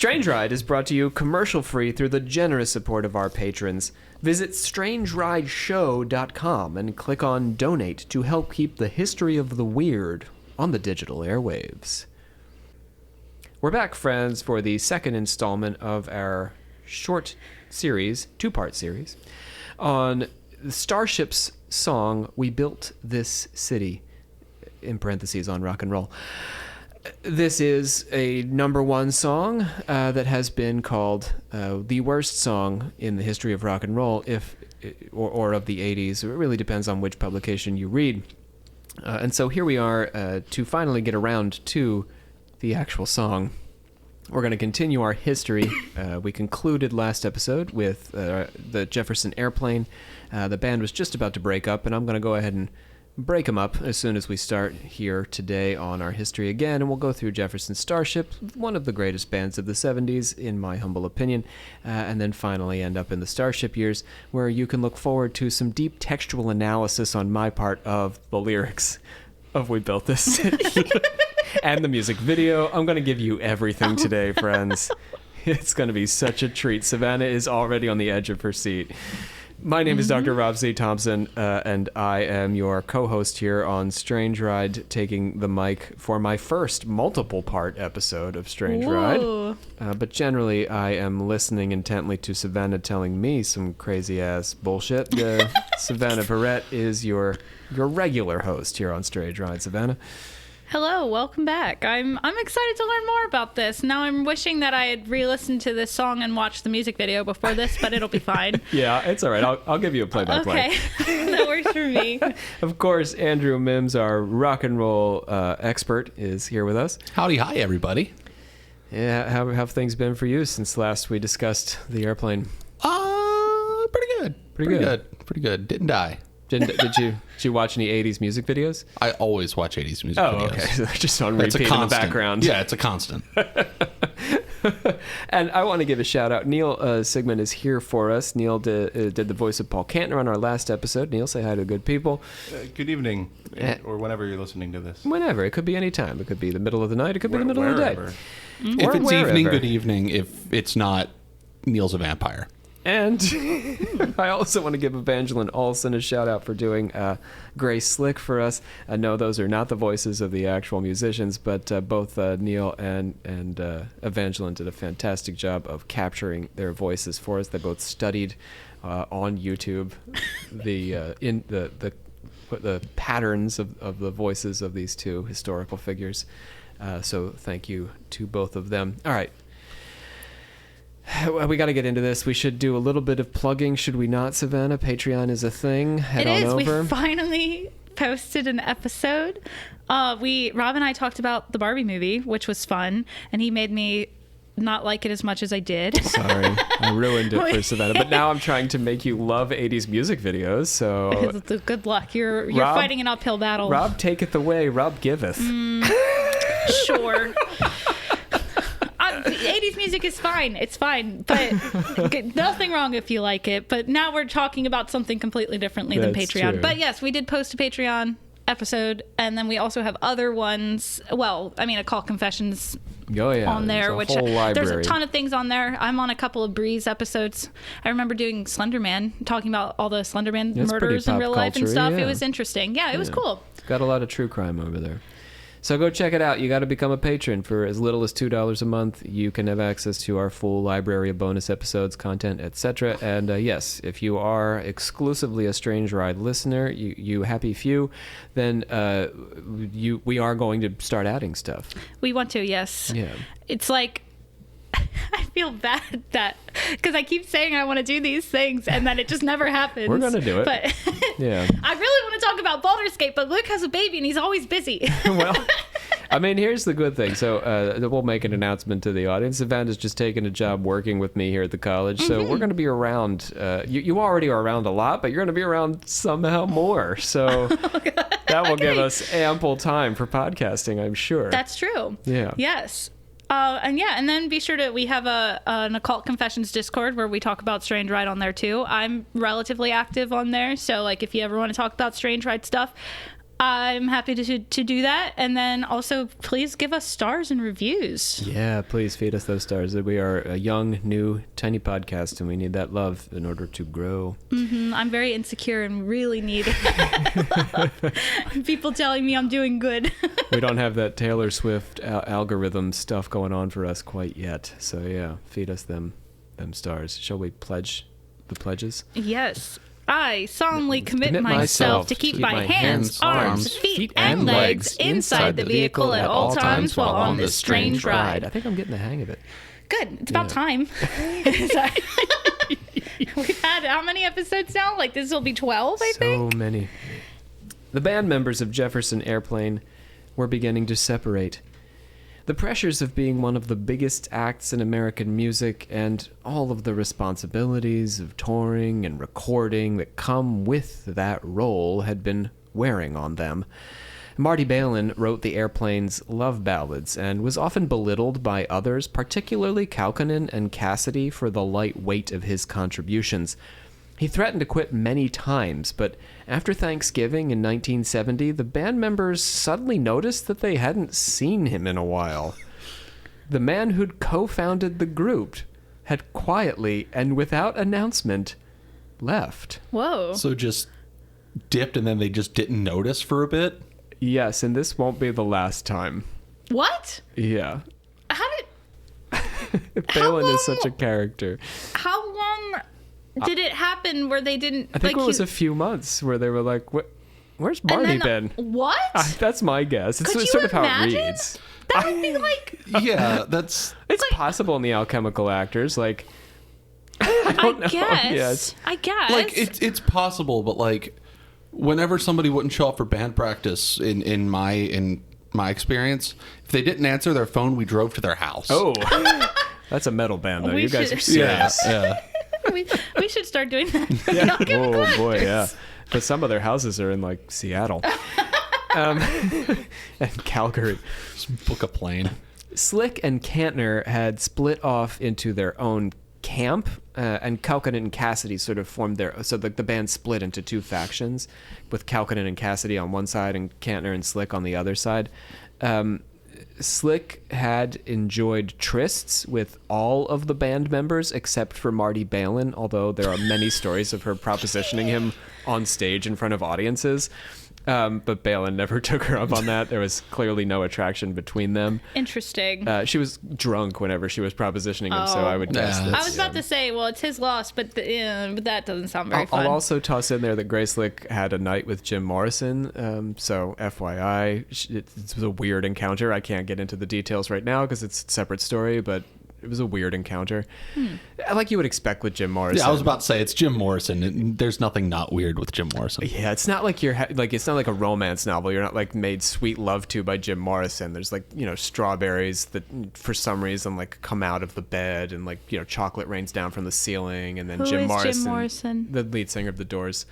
Strange Ride is brought to you commercial-free through the generous support of our patrons. Visit strangerideshow.com and click on Donate to help keep the history of the weird on the digital airwaves. We're back, friends, for the second installment of our short series, two-part series, on Starship's song, We Built This City, in parentheses, on rock and roll. This is a number one song that has been called the worst song in the history of rock and roll, or of the 80s. It really depends on which publication you read. And so here we are to finally get around to the actual song. We're going to continue our history. We concluded last episode with the Jefferson airplane. The band was just about to break up, and I'm going to go ahead and break them up as soon as we start here today on our history again, and we'll go through Jefferson Starship, one of the greatest bands of the 70s, in my humble opinion, and then finally end up in the Starship years, where you can look forward to some deep textual analysis on my part of the lyrics of We Built This City. And the music video. I'm going to give you everything today, friends. It's going to be such a treat. Savannah is already on the edge of her seat. My name is Dr. Rob C. Thompson, and I am your co-host here on Strange Ride, taking the mic for my first multiple-part episode of Strange Ride. But generally, I am listening intently to Savannah telling me some crazy-ass bullshit. Savannah Barrett is your regular host here on Strange Ride. Savannah? Hello, welcome back. I'm excited to learn more about this. Now I'm wishing that I had re-listened to this song and watched the music video before this, but it'll be fine. Yeah, it's all right. I'll give you a play-by-play. Okay, that works for me. Of course, Andrew Mims, our rock and roll expert, is here with us. Howdy, hi, everybody. Yeah, how have things been for you since last we discussed the airplane? Pretty good. Pretty good. Didn't die. Did you watch any 80s music videos? I always watch 80s music videos. Oh, okay. So they're just on repeat in the background. Yeah, it's a constant. And I want to give a shout out. Neil Sigmund is here for us. Neil did the voice of Paul Kantner on our last episode. Neil, say hi to the good people. Good evening, or whenever you're listening to this. Whenever. It could be any time. It could be the middle of the night. It could be the middle of the day. Mm-hmm. If it's evening, good evening. If it's not, Neil's a vampire. And I also want to give Evangeline Olsen a shout out for doing Grace Slick for us. No, those are not the voices of the actual musicians, but both Neil and Evangeline did a fantastic job of capturing their voices for us. They both studied on YouTube the patterns of the voices of these two historical figures. So thank you to both of them. All right. We got to get into this. We should do a little bit of plugging, should we not, Savannah? Patreon is a thing. Head on over. We finally posted an episode. Rob and I talked about the Barbie movie, which was fun, and he made me not like it as much as I did. Sorry, I ruined it for Savannah. But now I'm trying to make you love 80s music videos, so... Good luck. You're fighting an uphill battle. Rob taketh away, Rob giveth. Sure. 80s music is fine. It's fine. But nothing wrong if you like it. But now we're talking about something completely differently than Patreon. True. But yes, we did post a Patreon episode. And then we also have other ones. Well, I mean, Occult Confessions on there. There's a ton of things on there. I'm on a couple of Breeze episodes. I remember doing Slenderman, talking about all the Slenderman murders in real life and stuff. Yeah. It was interesting. Yeah, it was cool. Got a lot of true crime over there. So go check it out. You got to become a patron. For as little as $2 a month, you can have access to our full library of bonus episodes, content, etc. And yes, if you are exclusively a Strange Ride listener, you happy few, then we are going to start adding stuff. We want to, yes. Yeah. It's like, I feel bad that because I keep saying I want to do these things and then it just never happens. We're gonna do it. But yeah, I really want to talk about Baldur's Gate, but Luke has a baby and he's always busy. Well, I mean, here's the good thing. So we'll make an announcement to the audience. Savannah's just taken a job working with me here at the college, so we're going to be around. You already are around a lot, but you're going to be around somehow more. So that will give us ample time for podcasting, I'm sure. That's true. Yeah. Yes. And then be sure we have an Occult Confessions Discord where we talk about Strange Ride on there too. I'm relatively active on there, so like if you ever want to talk about Strange Ride stuff, I'm happy to do that. And then also, please give us stars and reviews. Yeah, please feed us those stars. We are a young, new, tiny podcast, and we need that love in order to grow. I'm very insecure and really need people telling me I'm doing good. We don't have that Taylor Swift algorithm stuff going on for us quite yet. So yeah, feed us them stars. Shall we pledge the pledges? Yes. I solemnly commit myself to keep my hands, arms, feet, and legs inside the vehicle at all times while on this strange ride. I think I'm getting the hang of it. Good. It's about time. We've had how many episodes now? Like, this will be 12, I think? So many. The band members of Jefferson Airplane were beginning to separate. The pressures of being one of the biggest acts in American music and all of the responsibilities of touring and recording that come with that role had been wearing on them. Marty Balin wrote the Airplane's love ballads and was often belittled by others, particularly Kaukonen and Cassidy, for the light weight of his contributions. He threatened to quit many times, but after Thanksgiving in 1970, the band members suddenly noticed that they hadn't seen him in a while. The man who'd co-founded the group had quietly and without announcement left. Whoa. So just dipped and then they just didn't notice for a bit? Yes, and this won't be the last time. What? Yeah. How did... Balin is such a character. How long... did it happen where they didn't... I think it was a few months where they were like, where's Marty been? What? That's my guess. It's Could sort you of how imagine? it reads. That would be like... Yeah, that's... It's possible in the Alchemical Actors. Like, I don't know. guess. Yes. I guess. Like, it's possible, but like, whenever somebody wouldn't show up for band practice in my experience, if they didn't answer their phone, we drove to their house. Oh. That's a metal band, though. We You guys should- are serious. Yeah. we should start doing that. Yeah. Oh, boy, yeah. But some of their houses are in, like, Seattle. And Calgary. Just book a plane. Slick and Kantner had split off into their own camp, and Kaukonen and Cassidy sort of formed so the band split into two factions, with Kaukonen and Cassidy on one side and Kantner and Slick on the other side. Slick had enjoyed trysts with all of the band members except for Marty Balin, although there are many stories of her propositioning him on stage in front of audiences. But Balin never took her up on that. There was clearly no attraction between them. Interesting. She was drunk whenever she was propositioning him, so I would guess that. I was about to say, well, it's his loss, but that doesn't sound very fun. I'll also toss in there that Grace Slick had a night with Jim Morrison. So FYI, it was a weird encounter. I can't get into the details right now because it's a separate story, but it was a weird encounter. Like you would expect with Jim Morrison. Yeah, I was about to say, it's Jim Morrison. There's nothing not weird with Jim Morrison. Yeah, it's not like it's not like a romance novel. You're not like made sweet love to by Jim Morrison. There's like, strawberries that for some reason like come out of the bed and like, chocolate rains down from the ceiling, and then Who Jim is Morrison, Jim Morrison? the lead singer of The Doors.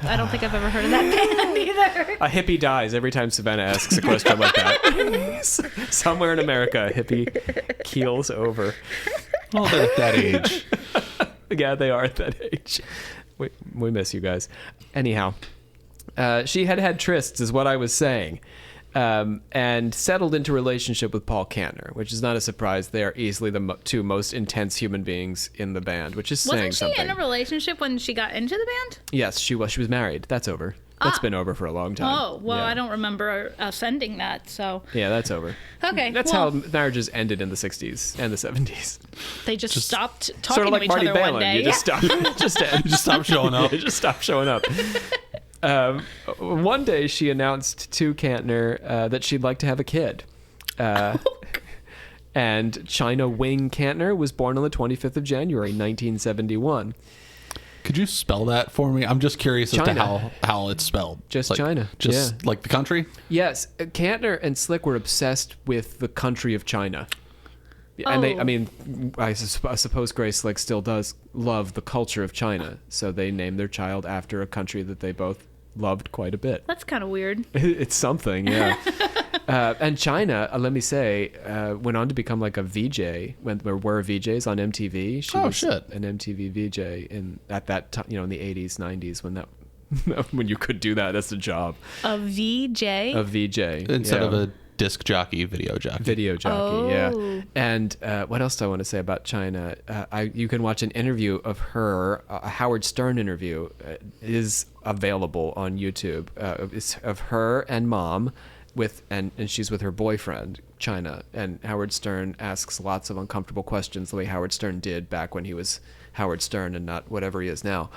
I don't think I've ever heard of that band either. A hippie dies every time Savannah asks a question like that. Somewhere in America, a hippie keels over. Well, they're at that age. Yeah, they are at that age. We miss you guys. Anyhow, she had trysts, is what I was saying, and settled into a relationship with Paul Kantner, which is not a surprise. They are easily the two most intense human beings in the band, which is saying something. Wasn't she in a relationship when she got into the band? Yes, she was. She was married. That's over. That's been over for a long time. Oh, well, Yeah. I don't remember us ending that, so... Yeah, that's over. Okay, That's well, how marriages ended in the 60s and the 70s. they just stopped talking Sort of like to each Marty other Balin. one day. You just stop. Just stop showing up. You just stop showing up. One day she announced to Kantner that she'd like to have a kid. And China Wing Kantner was born on the 25th of January, 1971. Could you spell that for me? I'm just curious as to how it's spelled. Just like, China. Just like the country? Yes, Kantner and Slick were obsessed with the country of China. And I suppose Grace Slick still does love the culture of China, so they named their child after a country that they both loved quite a bit. That's kind of weird. It's something, yeah. And China, let me say, went on to become like a VJ when there were VJs on MTV. She was shit. an MTV VJ at that time, in the 80s, 90s when that when you could do that as a job. A VJ? A VJ. Instead of a disc jockey, video jockey. Video jockey, yeah. And what else do I want to say about China? You can watch an interview of her, a Howard Stern interview, is available on YouTube. It's of her and mom, and she's with her boyfriend, China. And Howard Stern asks lots of uncomfortable questions the way Howard Stern did back when he was Howard Stern and not whatever he is now.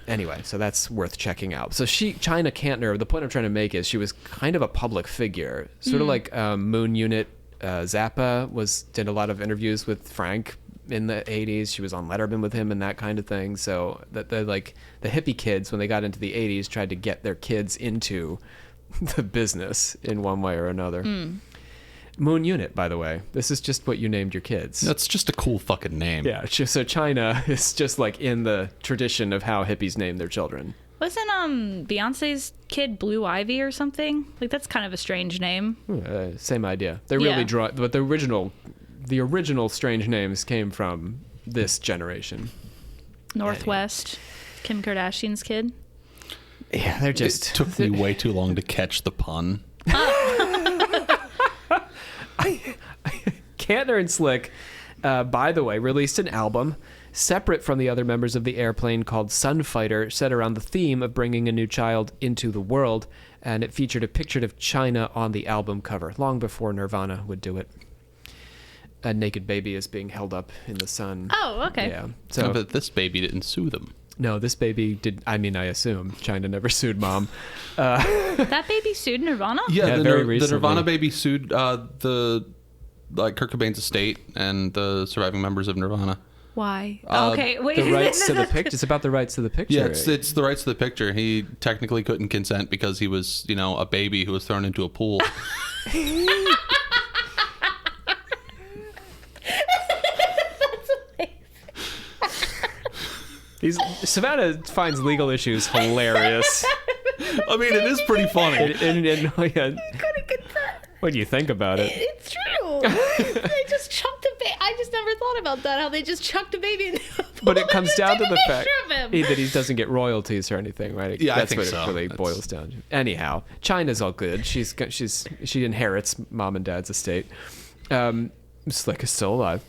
Anyway, so that's worth checking out. So China Kantner, the point I'm trying to make is she was kind of a public figure, sort of like Moon Unit Zappa did a lot of interviews with Frank in the 80s. She was on Letterman with him and that kind of thing. So the hippie kids, when they got into the 80s, tried to get their kids into the business in one way or another. Moon Unit, by the way. This is just what you named your kids. That's just a cool fucking name. Yeah, so China is just like in the tradition of how hippies name their children. Wasn't Beyonce's kid Blue Ivy or something? Like, that's kind of a strange name. Same idea. They really draw, but the original strange names came from this generation. Northwest, Kim Kardashian's kid. Yeah, they're just... It took me way too long to catch the pun. Kantner and Slick, by the way, released an album separate from the other members of the Airplane called Sunfighter, set around the theme of bringing a new child into the world, and it featured a picture of China on the album cover, long before Nirvana would do it. A naked baby is being held up in the sun. Oh, okay. Yeah. So, but this baby didn't sue them. No, this baby did. I mean, I assume China never sued mom. That baby sued Nirvana? Yeah, very the recently. Nirvana baby sued Kurt Cobain's estate and the surviving members of Nirvana. Why? Okay, wait. The rights to the picture. It's about the rights to the picture. Yeah, it's the rights to the picture. He technically couldn't consent because he was, a baby who was thrown into a pool. Savannah finds legal issues hilarious. I mean, it is pretty funny. What do you think about it? It's true. They just chucked a baby. I just never thought about that, how they just chucked a baby into a pool. But it comes down to the fact that he doesn't get royalties or anything, right? Yeah, that's I think what so. It really boils down to. Anyhow, China's all good. She inherits mom and dad's estate. Slick is still alive.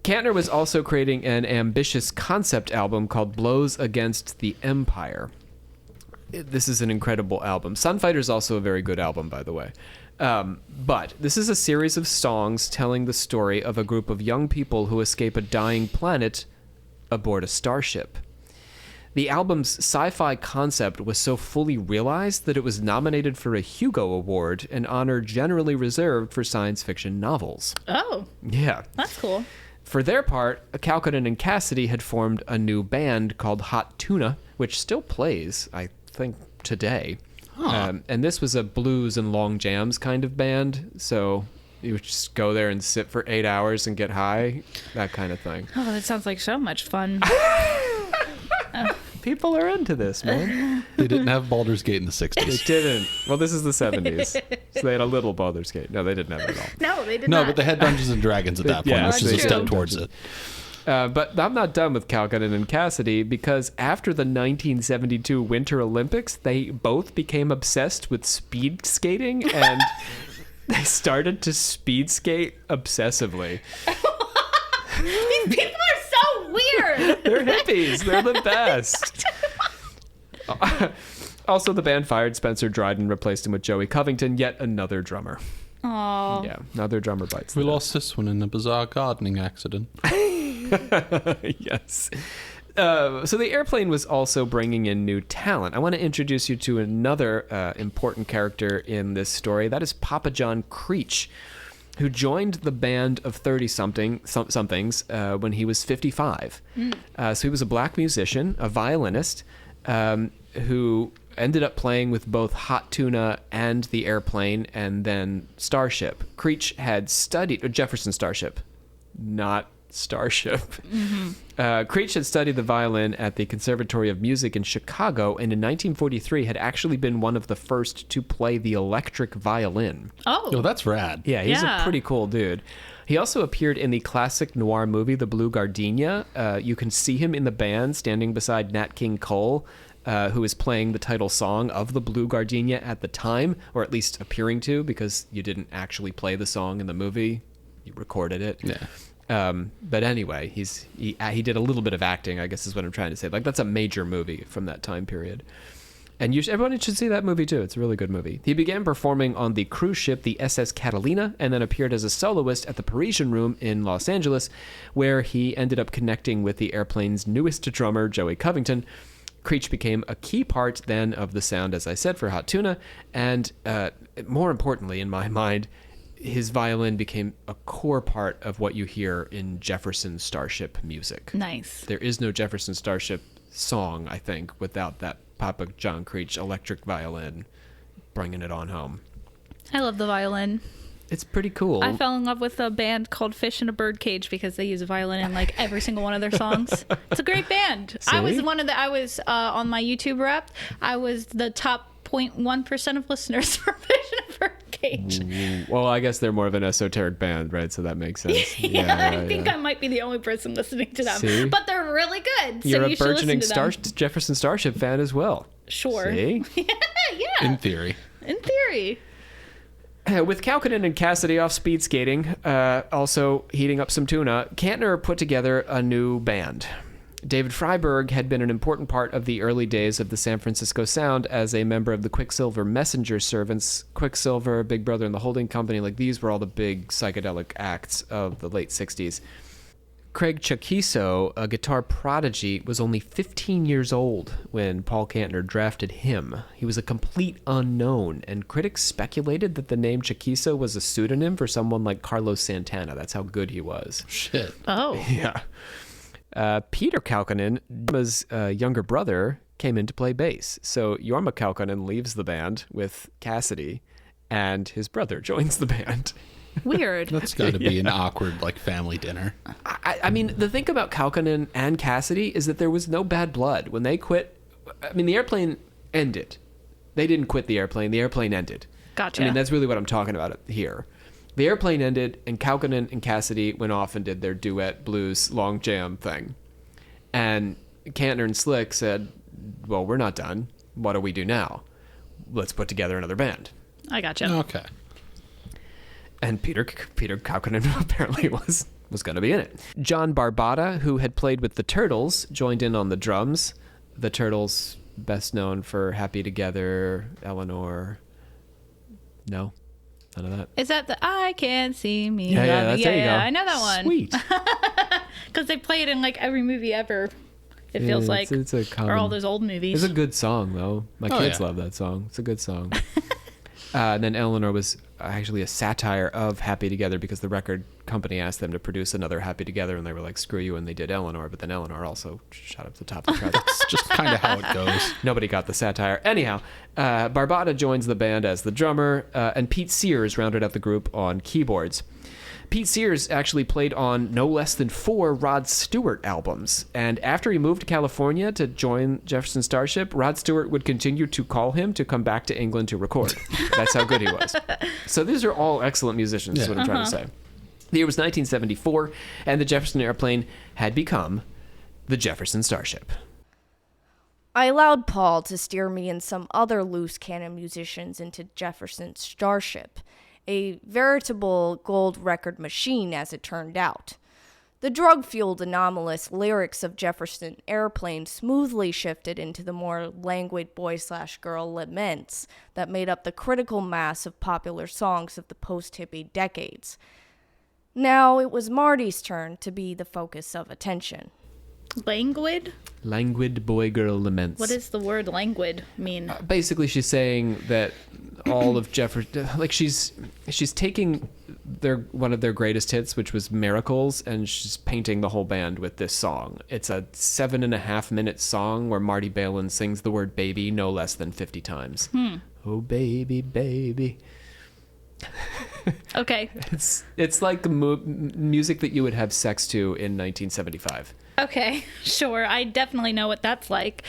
Kantner was also creating an ambitious concept album called Blows Against the Empire. This is an incredible album. Sunfighter is also a very good album, by the way. But this is a series of songs telling the story of a group of young people who escape a dying planet aboard a starship. The album's sci-fi concept was so fully realized that it was nominated for a Hugo Award, an honor generally reserved for science fiction novels. Oh. Yeah. That's cool. For their part, Calcutta and Cassidy had formed a new band called Hot Tuna, which still plays, I think, today. Huh. And this was a blues and long jams kind of band, so you would just go there and sit for 8 hours and get high, that kind of thing. Oh, that sounds like so much fun. People are into this, man. They didn't have Baldur's Gate in the 60s. They didn't. Well, this is the 70s, so they had a little Baldur's Gate. No, they didn't have it at all. No, they did not. No, but they had Dungeons and Dragons at that point, Yeah, which is a true. step towards it. But I'm not done with Calcutta and Cassidy, because after the 1972 Winter Olympics, they both became obsessed with speed skating, and they started to speed skate obsessively. These people are so weird. They're hippies. They're the best. Also, the band fired Spencer Dryden, replaced him with Joey Covington, yet another drummer. Aww. Yeah, another drummer bites. We lost this one in a bizarre gardening accident. Yes. So the Airplane was also bringing in new talent. I want to introduce you to another important character in this story. That is Papa John Creech, who joined the band of 30-somethings when he was 55. So he was a black musician, a violinist, who ended up playing with both Hot Tuna and the Airplane, and then Starship. Creech had studied Jefferson Starship, not Starship. Creech had studied the violin at the Conservatory of Music in Chicago, and in 1943 had actually been one of the first to play the electric violin. Oh, that's rad. Yeah, he's a pretty cool dude. He also appeared in the classic noir movie The Blue Gardenia. You can see him in the band standing beside Nat King Cole who was playing the title song of the Blue Gardenia at the time, or at least appearing to, because you didn't actually play the song in the movie. You recorded it. Yeah. But anyway, he did a little bit of acting, I guess is what I'm trying to say. Like, that's a major movie from that time period. And everyone should see that movie, too. It's a really good movie. He began performing on the cruise ship, the SS Catalina, and then appeared as a soloist at the Parisian Room in Los Angeles, where he ended up connecting with the airplane's newest drummer, Joey Covington. Creech became a key part, then, of the sound, as I said, for Hot Tuna. And more importantly, in my mind, his violin became a core part of what you hear in Jefferson Starship music. Nice. There is no Jefferson Starship song, I think, without that Papa John Creech electric violin bringing it on home. I love the violin. It's pretty cool. I fell in love with a band called Fish in a Birdcage because they use a violin in like every single one of their songs. It's a great band. See? I was on my YouTube Wrapped. I was the top 0.1% of listeners for Fish in a Birdcage. Well, I guess they're more of an esoteric band, right? So that makes sense. I think I might be the only person listening to them. See? But they're really good. So You're you a should burgeoning listen to them. Jefferson Starship fan as well. Sure. See? Yeah. In theory. In theory. With Kaukonen and Cassidy off speed skating, also heating up some tuna, Kantner put together a new band. David Freiberg had been an important part of the early days of the San Francisco Sound as a member of the Quicksilver Messenger Servants. Quicksilver, Big Brother and the Holding Company, like these were all the big psychedelic acts of the late 60s. Craig Chaquiso, a guitar prodigy, was only 15 years old when Paul Kantner drafted him. He was a complete unknown, and critics speculated that the name Chaquiso was a pseudonym for someone like Carlos Santana. That's how good he was. Shit. Oh. Yeah. Peter Kaukonen, his younger brother, came in to play bass. So Jorma Kaukonen leaves the band with Cassidy, and his brother joins the band. Weird. That's got to be an awkward, like, family dinner. I mean, the thing about Kaukonen and Cassidy is that there was no bad blood. When they quit, I mean, the airplane ended. They didn't quit the airplane ended. Gotcha. I mean, that's really what I'm talking about here. The airplane ended, and Kaukonen and Cassidy went off and did their duet blues long jam thing. And Kantner and Slick said, well, we're not done. What do we do now? Let's put together another band. I gotcha. Okay. And Peter Kaukonen apparently was going to be in it. John Barbata, who had played with the Turtles, joined in on the drums. The Turtles, best known for Happy Together, Eleanor. No? None of that? Is that the I Can't See Me? Yeah, there you go. I know that one. Sweet. Because they play it in like every movie ever. It feels like. It's a common, or all those old movies. It's a good song, though. My kids love that song. It's a good song. And then Eleanor was actually a satire of Happy Together because the record company asked them to produce another Happy Together, and they were like, screw you, and they did Eleanor. But then Eleanor also shot up the top of the chart. That's just kind of how it goes. Nobody got the satire. Anyhow, Barbata joins the band as the drummer, and Pete Sears rounded out the group on keyboards. Pete Sears actually played on no less than 4 Rod Stewart albums. And after he moved to California to join Jefferson Starship, Rod Stewart would continue to call him to come back to England to record. That's how good he was. So these are all excellent musicians, is what I'm trying to say. The year was 1974, and the Jefferson Airplane had become the Jefferson Starship. I allowed Paul to steer me and some other loose cannon musicians into Jefferson Starship, a veritable gold record machine as it turned out. The drug-fueled anomalous lyrics of Jefferson Airplane smoothly shifted into the more languid boy-slash-girl laments that made up the critical mass of popular songs of the post-hippie decades. Now it was Marty's turn to be the focus of attention. Languid? Languid boy-girl laments. What does the word languid mean? Basically, she's saying that all of Jefferson, like she's taking one of their greatest hits, which was Miracles, and she's painting the whole band with this song. It's a 7.5-minute song where Marty Balin sings the word baby no less than 50 times. Oh, baby, baby. Okay. It's like music that you would have sex to in 1975. Okay, sure. I definitely know what that's like.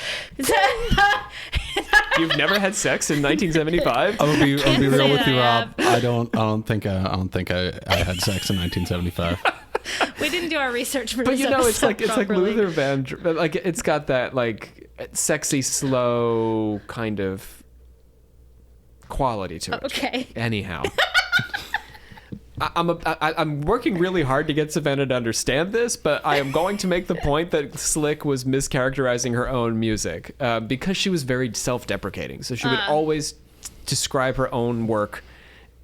You've never had sex in 1975? I'll be real say with you, I Rob. I don't think I had sex in 1975. We didn't do our research for But this you know, it's episode like properly. Luther Vandross. Like it's got that like sexy, slow kind of quality to it. Okay. Anyhow. I'm working really hard to get Savannah to understand this, but I am going to make the point that Slick was mischaracterizing her own music because she was very self-deprecating. So she would always describe her own work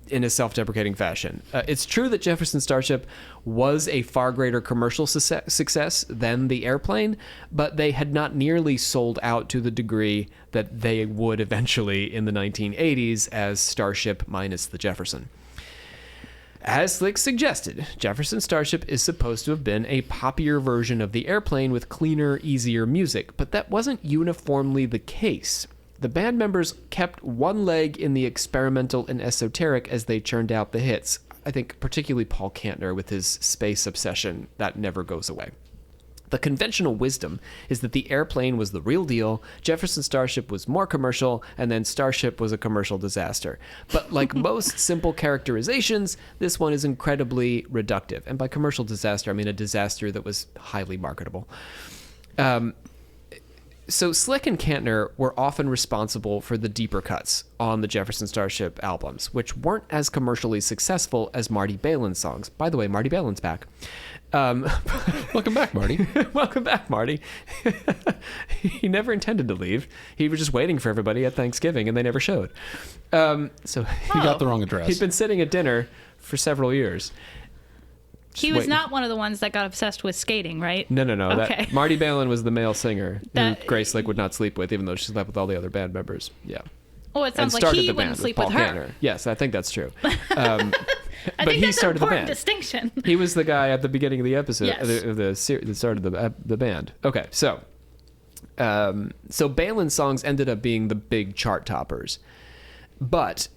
in a self-deprecating fashion. It's true that Jefferson Starship was a far greater commercial success than the airplane, but they had not nearly sold out to the degree that they would eventually in the 1980s as Starship minus the Jefferson. As Slick suggested, Jefferson Starship is supposed to have been a poppier version of the airplane with cleaner, easier music, but that wasn't uniformly the case. The band members kept one leg in the experimental and esoteric as they churned out the hits. I think particularly Paul Kantner with his space obsession, that never goes away. The conventional wisdom is that the airplane was the real deal, Jefferson Starship was more commercial, and then Starship was a commercial disaster. But like most simple characterizations, this one is incredibly reductive. And by commercial disaster, I mean a disaster that was highly marketable. So Slick and Kantner were often responsible for the deeper cuts on the Jefferson Starship albums, which weren't as commercially successful as Marty Balin's songs. By the way, Marty Balin's back. Welcome back, Marty. Welcome back, Marty. He never intended to leave. He was just waiting for everybody at Thanksgiving, and they never showed. So he got the wrong address. He'd been sitting at dinner for several years. He was not one of the ones that got obsessed with skating, right? No. Okay. Marty Balin was the male singer who Grace Slick would not sleep with, even though she slept with all the other band members. Yeah. Oh, it sounds like he wouldn't sleep with her. Kantner. Yes, I think that's true. I think that's an important distinction. He was the guy at the beginning of the episode, Yes. the start of the band. Okay, so Balin's songs ended up being the big chart toppers, but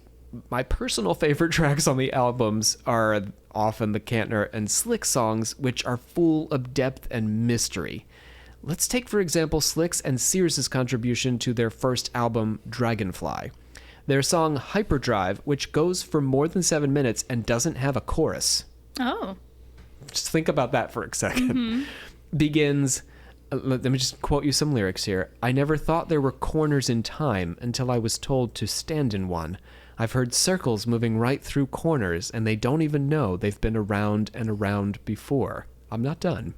my personal favorite tracks on the albums are often the Kantner and Slick songs, which are full of depth and mystery. Let's take, for example, Slick's and Sears' contribution to their first album, Dragonfly. Their song Hyperdrive, which goes for more than 7 minutes and doesn't have a chorus. Oh. Just think about that for a second. Begins, let me just quote you some lyrics here. I never thought there were corners in time until I was told to stand in one. I've heard circles moving right through corners, and they don't even know they've been around and around before. I'm not done.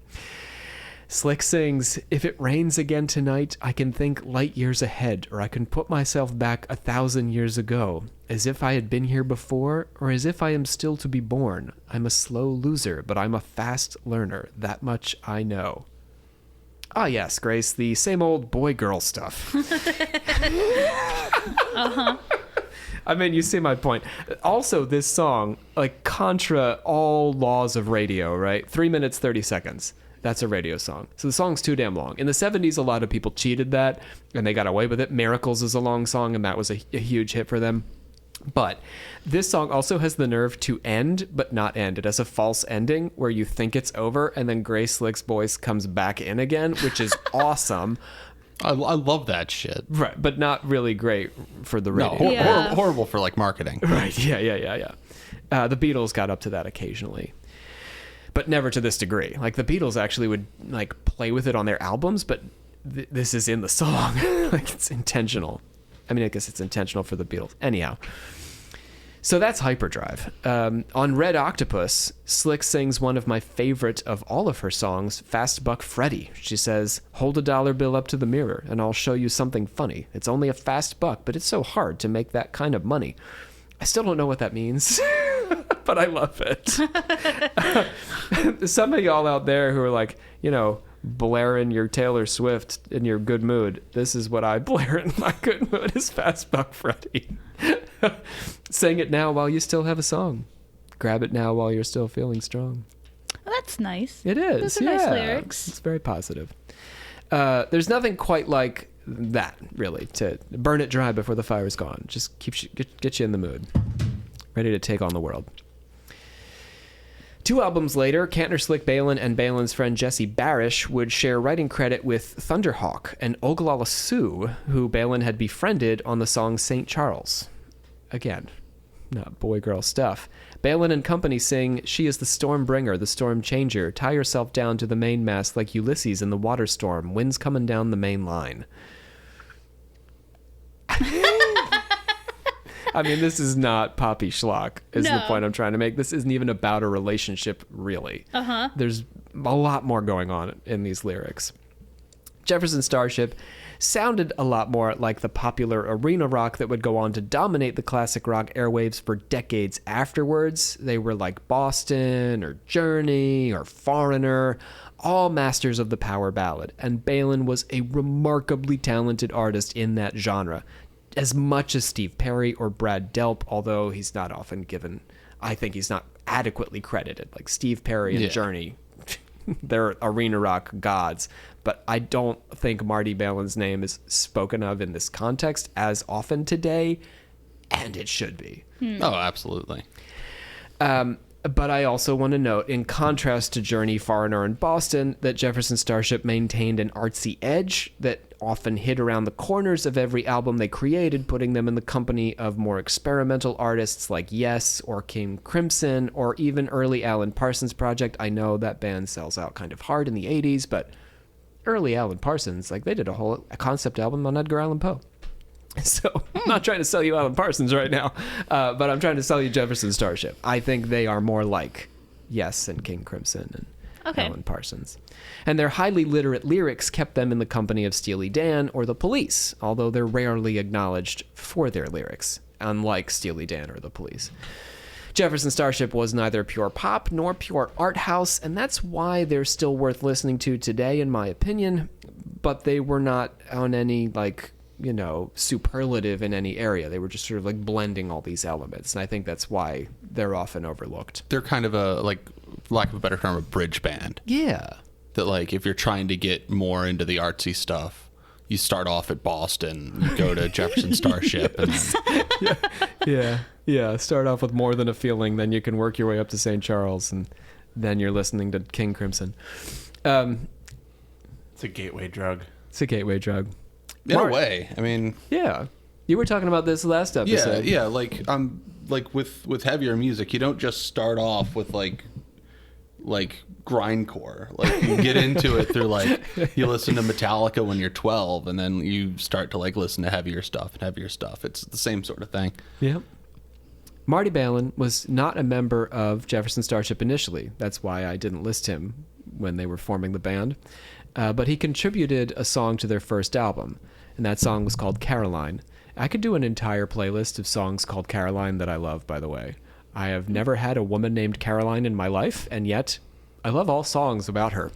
Slick sings, if it rains again tonight, I can think light years ahead, or I can put myself back 1,000 years ago, as if I had been here before, or as if I am still to be born. I'm a slow loser, but I'm a fast learner. That much I know. Ah, yes, Grace, the same old boy-girl stuff. Uh-huh. I mean, you see my point. Also, this song, like, contra all laws of radio, right? 3 minutes, 30 seconds. That's a radio song. So the song's too damn long. In the 70s, a lot of people cheated that, and they got away with it. Miracles is a long song, and that was a huge hit for them. But this song also has the nerve to end, but not end. It has a false ending where you think it's over, and then Grace Slick's voice comes back in again, which is awesome. I love that shit. Right, but not really great for the radio. No, horrible for, like, marketing. Right, yeah. The Beatles got up to that occasionally, but never to this degree. Like, the Beatles actually would, like, play with it on their albums, but this is in the song. Like, it's intentional. I mean, I guess it's intentional for the Beatles. Anyhow. So that's Hyperdrive. On Red Octopus, Slick sings one of my favorite of all of her songs, Fast Buck Freddy. She says, hold a dollar bill up to the mirror and I'll show you something funny. It's only a fast buck, but it's so hard to make that kind of money. I still don't know what that means, but I love it. Some of y'all out there who are like, you know, blaring your Taylor Swift in your good mood. This is what I blare in my good mood is Fast Buck Freddy. Sing it now while you still have a song. Grab it now while you're still feeling strong. Well, that's nice. It is. Those are nice lyrics. It's very positive. There's nothing quite like that, really, to burn it dry before the fire's gone. Just get you in the mood. Ready to take on the world. 2 albums later, Kantner, Slick, Balin, and Balin's friend Jesse Barish would share writing credit with Thunderhawk and Oglala Sue, who Balin had befriended on the song St. Charles. Again, not boy-girl stuff. Balin and company sing, "She is the storm bringer, the storm changer. Tie yourself down to the mainmast like Ulysses in the water storm. Wind's coming down the main line." I mean, this is not poppy schlock, is the point I'm trying to make. This isn't even about a relationship, really. There's a lot more going on in these lyrics. Jefferson Starship sounded a lot more like the popular arena rock that would go on to dominate the classic rock airwaves for decades afterwards. They were like Boston or Journey or Foreigner, all masters of the power ballad, and Balin was a remarkably talented artist in that genre, as much as Steve Perry or Brad Delp, although he's not often given, I think he's not adequately credited. Like Steve Perry and Journey, they're arena rock gods, but I don't think Marty Balin's name is spoken of in this context as often today, and it should be. Oh, absolutely. But I also want to note, in contrast to Journey, Foreigner, and Boston, that Jefferson Starship maintained an artsy edge that often hid around the corners of every album they created, putting them in the company of more experimental artists like Yes or King Crimson or even early Alan Parsons Project. I know that band sells out kind of hard in the 80s, but early Alan Parsons, like they did a concept album on Edgar Allan Poe. So I'm not trying to sell you Alan Parsons right now, but I'm trying to sell you Jefferson Starship. I think they are more like Yes and King Crimson and Alan Parsons. And their highly literate lyrics kept them in the company of Steely Dan or the Police, although they're rarely acknowledged for their lyrics, unlike Steely Dan or the Police. Jefferson Starship was neither pure pop nor pure art house, and that's why they're still worth listening to today, in my opinion, but they were not on any, superlative in any area. They were just sort of like blending all these elements, and I think that's why they're often overlooked. They're kind of a, lack of a better term, a bridge band. Yeah. That, if you're trying to get more into the artsy stuff, you start off at Boston, you go to Jefferson Starship, and then... Yeah. Start off with More Than a Feeling, then you can work your way up to St. Charles, and then you're listening to King Crimson. It's a gateway drug. In a way, I mean... Yeah. You were talking about this last episode. Yeah, with heavier music, you don't just start off with, grindcore. You get into it through, you listen to Metallica when you're 12, and then you start to, listen to heavier stuff. It's the same sort of thing. Yep. Marty Balin was not a member of Jefferson Starship initially. That's why I didn't list him when they were forming the band. But he contributed a song to their first album, and that song was called Caroline. I could do an entire playlist of songs called Caroline that I love, by the way. I have never had a woman named Caroline in my life, and yet I love all songs about her.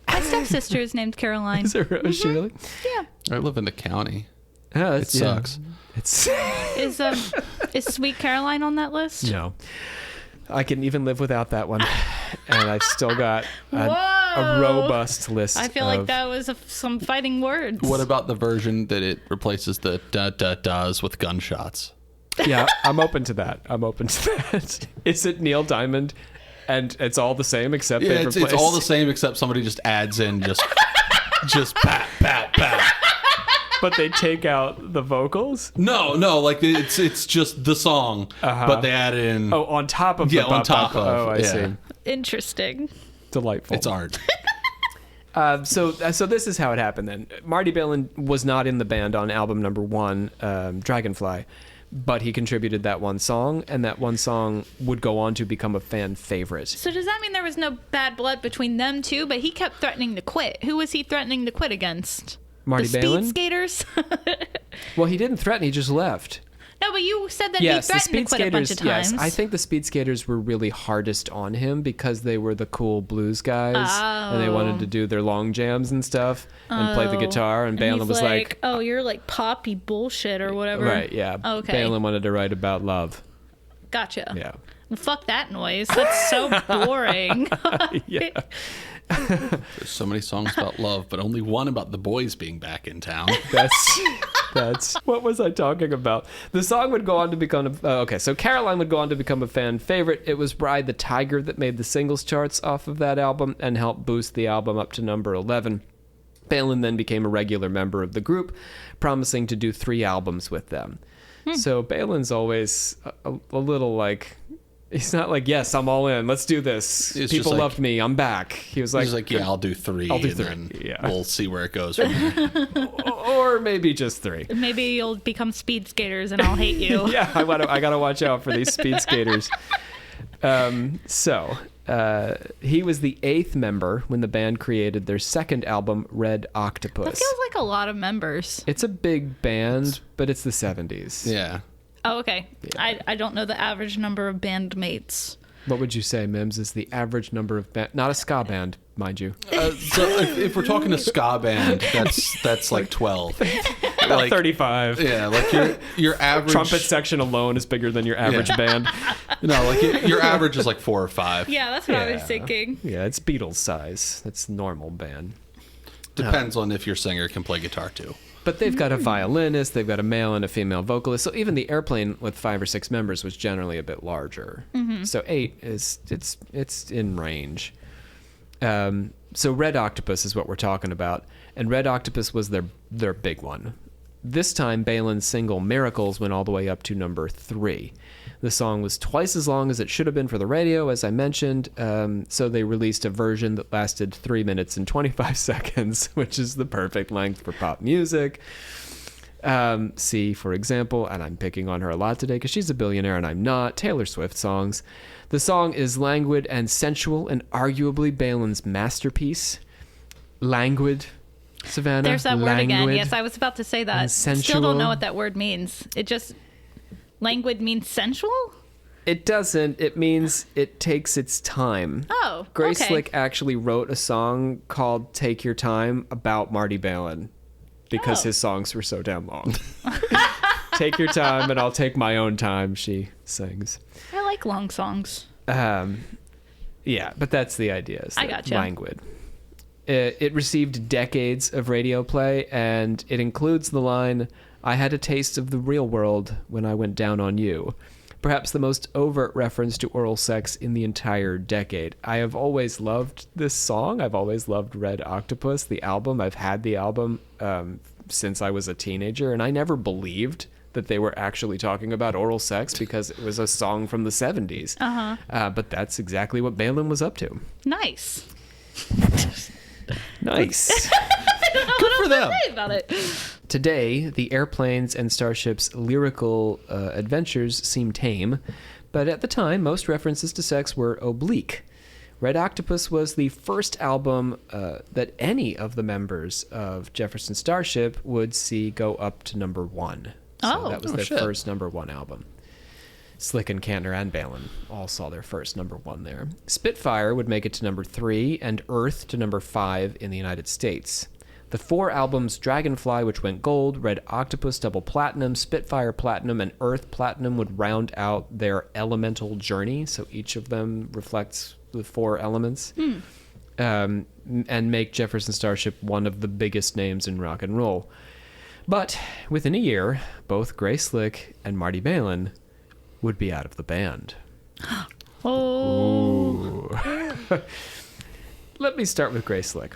My stepsister is named Caroline. Is she really? Yeah. I live in the county. Yeah, it sucks. Is Sweet Caroline on that list? No. I can even live without that one. And I've still got a robust list. I feel like that was some fighting words. What about the version that it replaces the da-da-das with gunshots? Yeah, I'm open to that. Is it Neil Diamond? And it's all the same except they replaced... it's all the same except somebody just adds in just pat, pat, pat. But they take out the vocals? No, it's just the song, but they add in... Oh, on top of the on top of. Oh, I see. Interesting. Delightful. It's art. So this is how it happened then. Marty Balin was not in the band on album number 1, Dragonfly, but he contributed that one song, and that one song would go on to become a fan favorite. So does that mean there was no bad blood between them two, but he kept threatening to quit? Who was he threatening to quit against? Marty Balin? Speed skaters? Well, he didn't threaten, he just left. No, but you said that he threatened to quit a bunch of times. Yes, I think the Speed Skaters were really hardest on him because they were the cool blues guys, and they wanted to do their long jams and stuff and play the guitar, and Balin was like, oh, you're like poppy bullshit or whatever. Right, yeah. Okay. Balin wanted to write about love. Gotcha. Yeah. Well, fuck that noise. That's so boring. Yeah. There's so many songs about love, but only one about the boys being back in town. That's what was I talking about? The song would go on to become so Caroline would go on to become a fan favorite. It was Ride the Tiger that made the singles charts off of that album and helped boost the album up to number 11. Balin then became a regular member of the group, promising to do 3 albums with them. So Balin's always a little He's not like, yes, I'm all in. Let's do this. People loved me. I'm back. He was like, yeah, I'll do 3. I'll do 3. And then yeah. We'll see where it goes from there. Or maybe just 3. Maybe you'll become speed skaters and I'll hate you. Yeah, I got to watch out for these speed skaters. He was the 8th member when the band created their second album, Red Octopus. That feels like a lot of members. It's a big band, but it's the 70s. Yeah. Oh, okay. Yeah. I don't know the average number of bandmates. What would you say, Mims, is the average number of not a ska band, mind you. So if we're talking a ska band, that's like 12. Like 35. Yeah, like your average trumpet section alone is bigger than your average band. No, like your average is like 4 or 5. Yeah, that's what I was thinking. Yeah, it's Beatles size. That's normal band. Depends on if your singer can play guitar too. But they've got a violinist, they've got a male and a female vocalist. So even the Airplane with 5 or 6 members was generally a bit larger. Mm-hmm. So 8 it's in range. So Red Octopus is what we're talking about, and Red Octopus was their big one. This time, Balin's single "Miracles" went all the way up to number 3. The song was twice as long as it should have been for the radio, as I mentioned, so they released a version that lasted 3 minutes and 25 seconds, which is the perfect length for pop music. See, for example, and I'm picking on her a lot today because she's a billionaire and I'm not, Taylor Swift songs. The song is languid and sensual and arguably Balin's masterpiece. Languid, Savannah. There's that word again. Yes, I was about to say that. Still don't know what that word means. Languid means sensual? It doesn't. It means it takes its time. Oh, Grace okay. Slick actually wrote a song called Take Your Time about Marty Balin because his songs were so damn long. Take your time and I'll take my own time, she sings. I like long songs. Yeah, but that's the idea. I gotcha. Languid. It received decades of radio play, and it includes the line, "I had a taste of the real world when I went down on you." Perhaps the most overt reference to oral sex in the entire decade. I have always loved this song. I've always loved Red Octopus, the album. I've had the album since I was a teenager, and I never believed that they were actually talking about oral sex because it was a song from the 70s. But that's exactly what Balin was up to. Nice. Nice. Good for them. About it. Today, the Airplanes and Starship's lyrical adventures seem tame, but at the time, most references to sex were oblique. Red Octopus was the first album that any of the members of Jefferson Starship would see go up to number 1. So that was their first number 1 album. Slick and Kantner and Balin all saw their first number 1 there. Spitfire would make it to number 3, and Earth to number 5 in the United States. The 4 albums Dragonfly, which went gold, Red Octopus double platinum, Spitfire platinum, and Earth platinum would round out their elemental journey. So each of them reflects the 4 elements. And make Jefferson Starship one of the biggest names in rock and roll. But within a year, both Grace Slick and Marty Balin would be out of the band. Let me start with Grace Slick.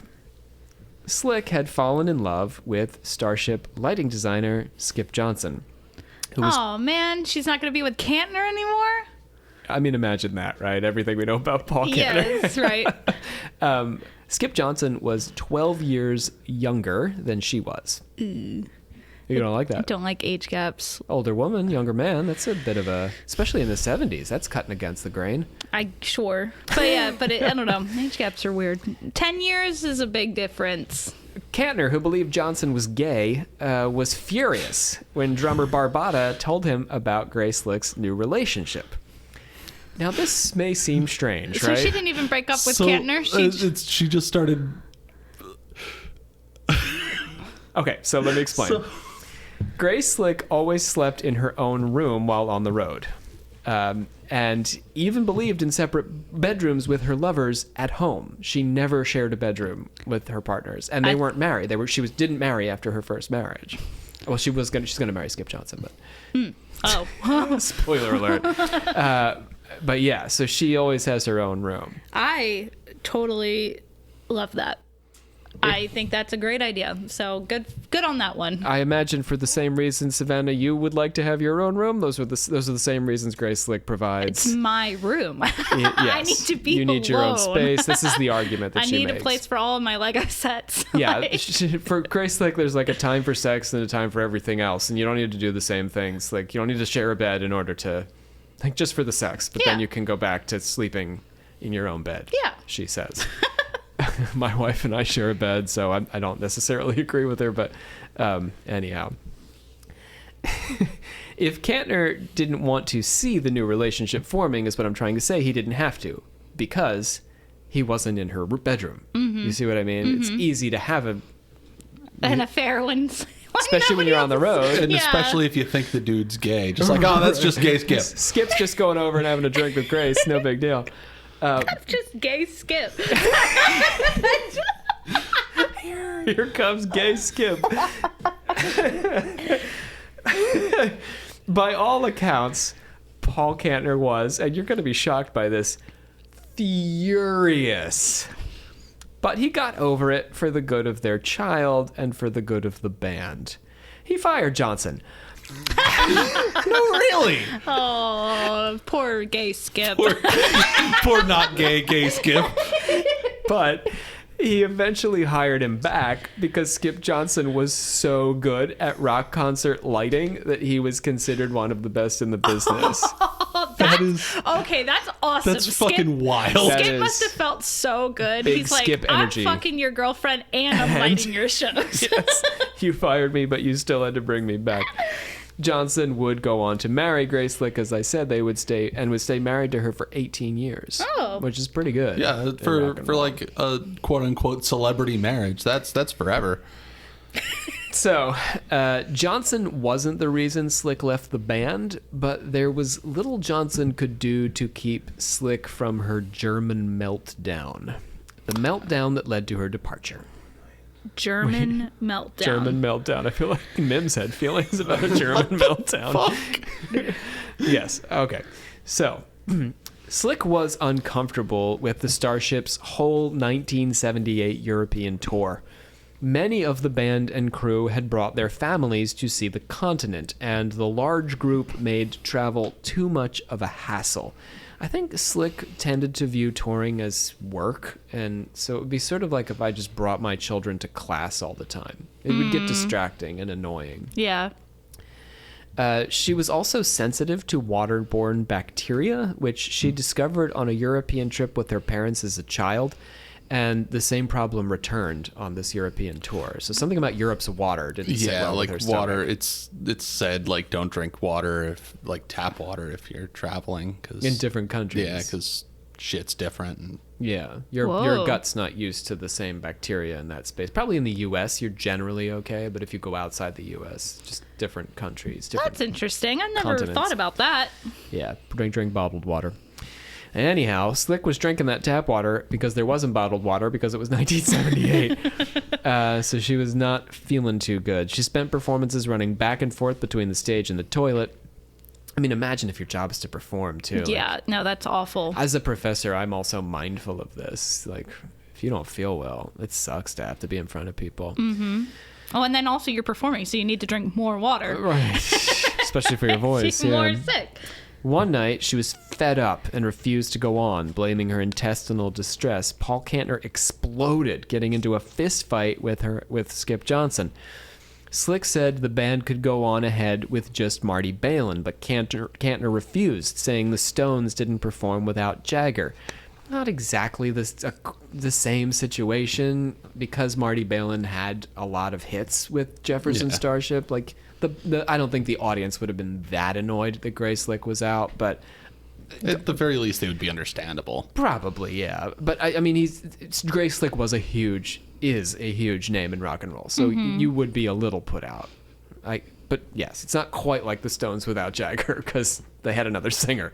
Slick had fallen in love with Starship lighting designer Skip Johnson. Oh man, she's not going to be with Kantner anymore? I mean, imagine that, right? Everything we know about Paul Kantner. Yes, right. Skip Johnson was 12 years younger than she was. You don't like that? I don't like age gaps. Older woman, younger man. That's a bit of a, especially in the 70s. That's cutting against the grain. Sure. But yeah, I don't know. Age gaps are weird. 10 years is a big difference. Kantner, who believed Johnson was gay, was furious when drummer Barbada told him about Grace Slick's new relationship. Now, this may seem strange, right? So she didn't even break up with Kantner? She just started... Okay, so let me explain. Grace Slick always slept in her own room while on the road, and even believed in separate bedrooms with her lovers at home. She never shared a bedroom with her partners, and they weren't married. She didn't marry after her first marriage. Well, she's gonna marry Skip Johnson, but spoiler alert. But yeah, so she always has her own room. I totally love that. I think that's a great idea. So good on that one. I imagine for the same reason, Savannah, you would like to have your own room. Those are the same reasons Grace Slick provides. It's my room. Yes. I need to be You need your own alone. space. This is the argument that I she need makes. a place for all of my Lego sets. Yeah, for Grace Slick, there's like a time for sex and a time for everything else, and you don't need to do the same things. Like you don't need to share a bed in order to, like, just for the sex. But then you can go back to sleeping in your own bed. Yeah, she says. My wife and I share a bed, so I don't necessarily agree with her, but anyhow. If Kantner didn't want to see the new relationship forming, is what I'm trying to say, he didn't have to, because he wasn't in her bedroom. Mm-hmm. You see what I mean? Mm-hmm. It's easy to have an affair when... Especially when you're on the road. And especially if you think the dude's gay. Just like, oh, that's just gay Skip. Skip's just going over and having a drink with Grace. No big deal. That's just gay Skip. Here comes gay Skip. By all accounts, Paul Kantner was, and you're going to be shocked by this, furious. But he got over it for the good of their child and for the good of the band. He fired Johnson. No, really? Oh, poor gay Skip. Poor not gay Skip. But he eventually hired him back because Skip Johnson was so good at rock concert lighting that he was considered one of the best in the business. Okay, that's awesome. That's fucking wild. Skip must have felt so good. He's like, Skip energy. I'm fucking your girlfriend and I'm lighting your shows. Yes, you fired me, but you still had to bring me back. Johnson would go on to marry Grace Slick, as I said. They would stay married to her for 18 years, which is pretty good. Yeah, for like a quote unquote celebrity marriage, that's forever. So, Johnson wasn't the reason Slick left the band, but there was little Johnson could do to keep Slick from her German meltdown. The meltdown that led to her departure. German meltdown. German meltdown. I feel like Mims had feelings about a German meltdown. Fuck? Yes. Okay. So, Slick was uncomfortable with the Starship's whole 1978 European tour. Many of the band and crew had brought their families to see the continent, and the large group made travel too much of a hassle. I think Slick tended to view touring as work, and so it would be sort of like if I just brought my children to class all the time. It would get distracting and annoying. Yeah. She was also sensitive to waterborne bacteria, which she discovered on a European trip with her parents as a child. And the same problem returned on this European tour. So something about Europe's water didn't sit well with her water. stomach. It's said like don't drink water tap water if you're traveling in different countries. Yeah, because shit's different. And yeah, your gut's not used to the same bacteria in that space. Probably in the U.S. you're generally okay, but if you go outside the U.S., just different countries. That's interesting. I never thought about that. Yeah, drink bottled water. Anyhow, Slick was drinking that tap water because there wasn't bottled water because it was 1978. So she was not feeling too good. She spent performances running back and forth between the stage and the toilet. I mean, imagine if your job is to perform, too. Yeah, no, that's awful. As a professor, I'm also mindful of this. Like, if you don't feel well, it sucks to have to be in front of people. Mm-hmm. Oh, and then also you're performing, so you need to drink more water. Right. Especially for your voice. She's more sick. One night, she was fed up and refused to go on, blaming her intestinal distress. Paul Kantner exploded, getting into a fist fight with Skip Johnson. Slick said the band could go on ahead with just Marty Balin, but Kantner refused, saying the Stones didn't perform without Jagger. Not exactly the same situation, because Marty Balin had a lot of hits with Jefferson Starship. Like, I don't think the audience would have been that annoyed that Grace Slick was out, but at the very least, they would be understandable. Probably, yeah. But I mean, Grace Slick is a huge name in rock and roll, so you would be a little put out. But yes, it's not quite like the Stones without Jagger because they had another singer.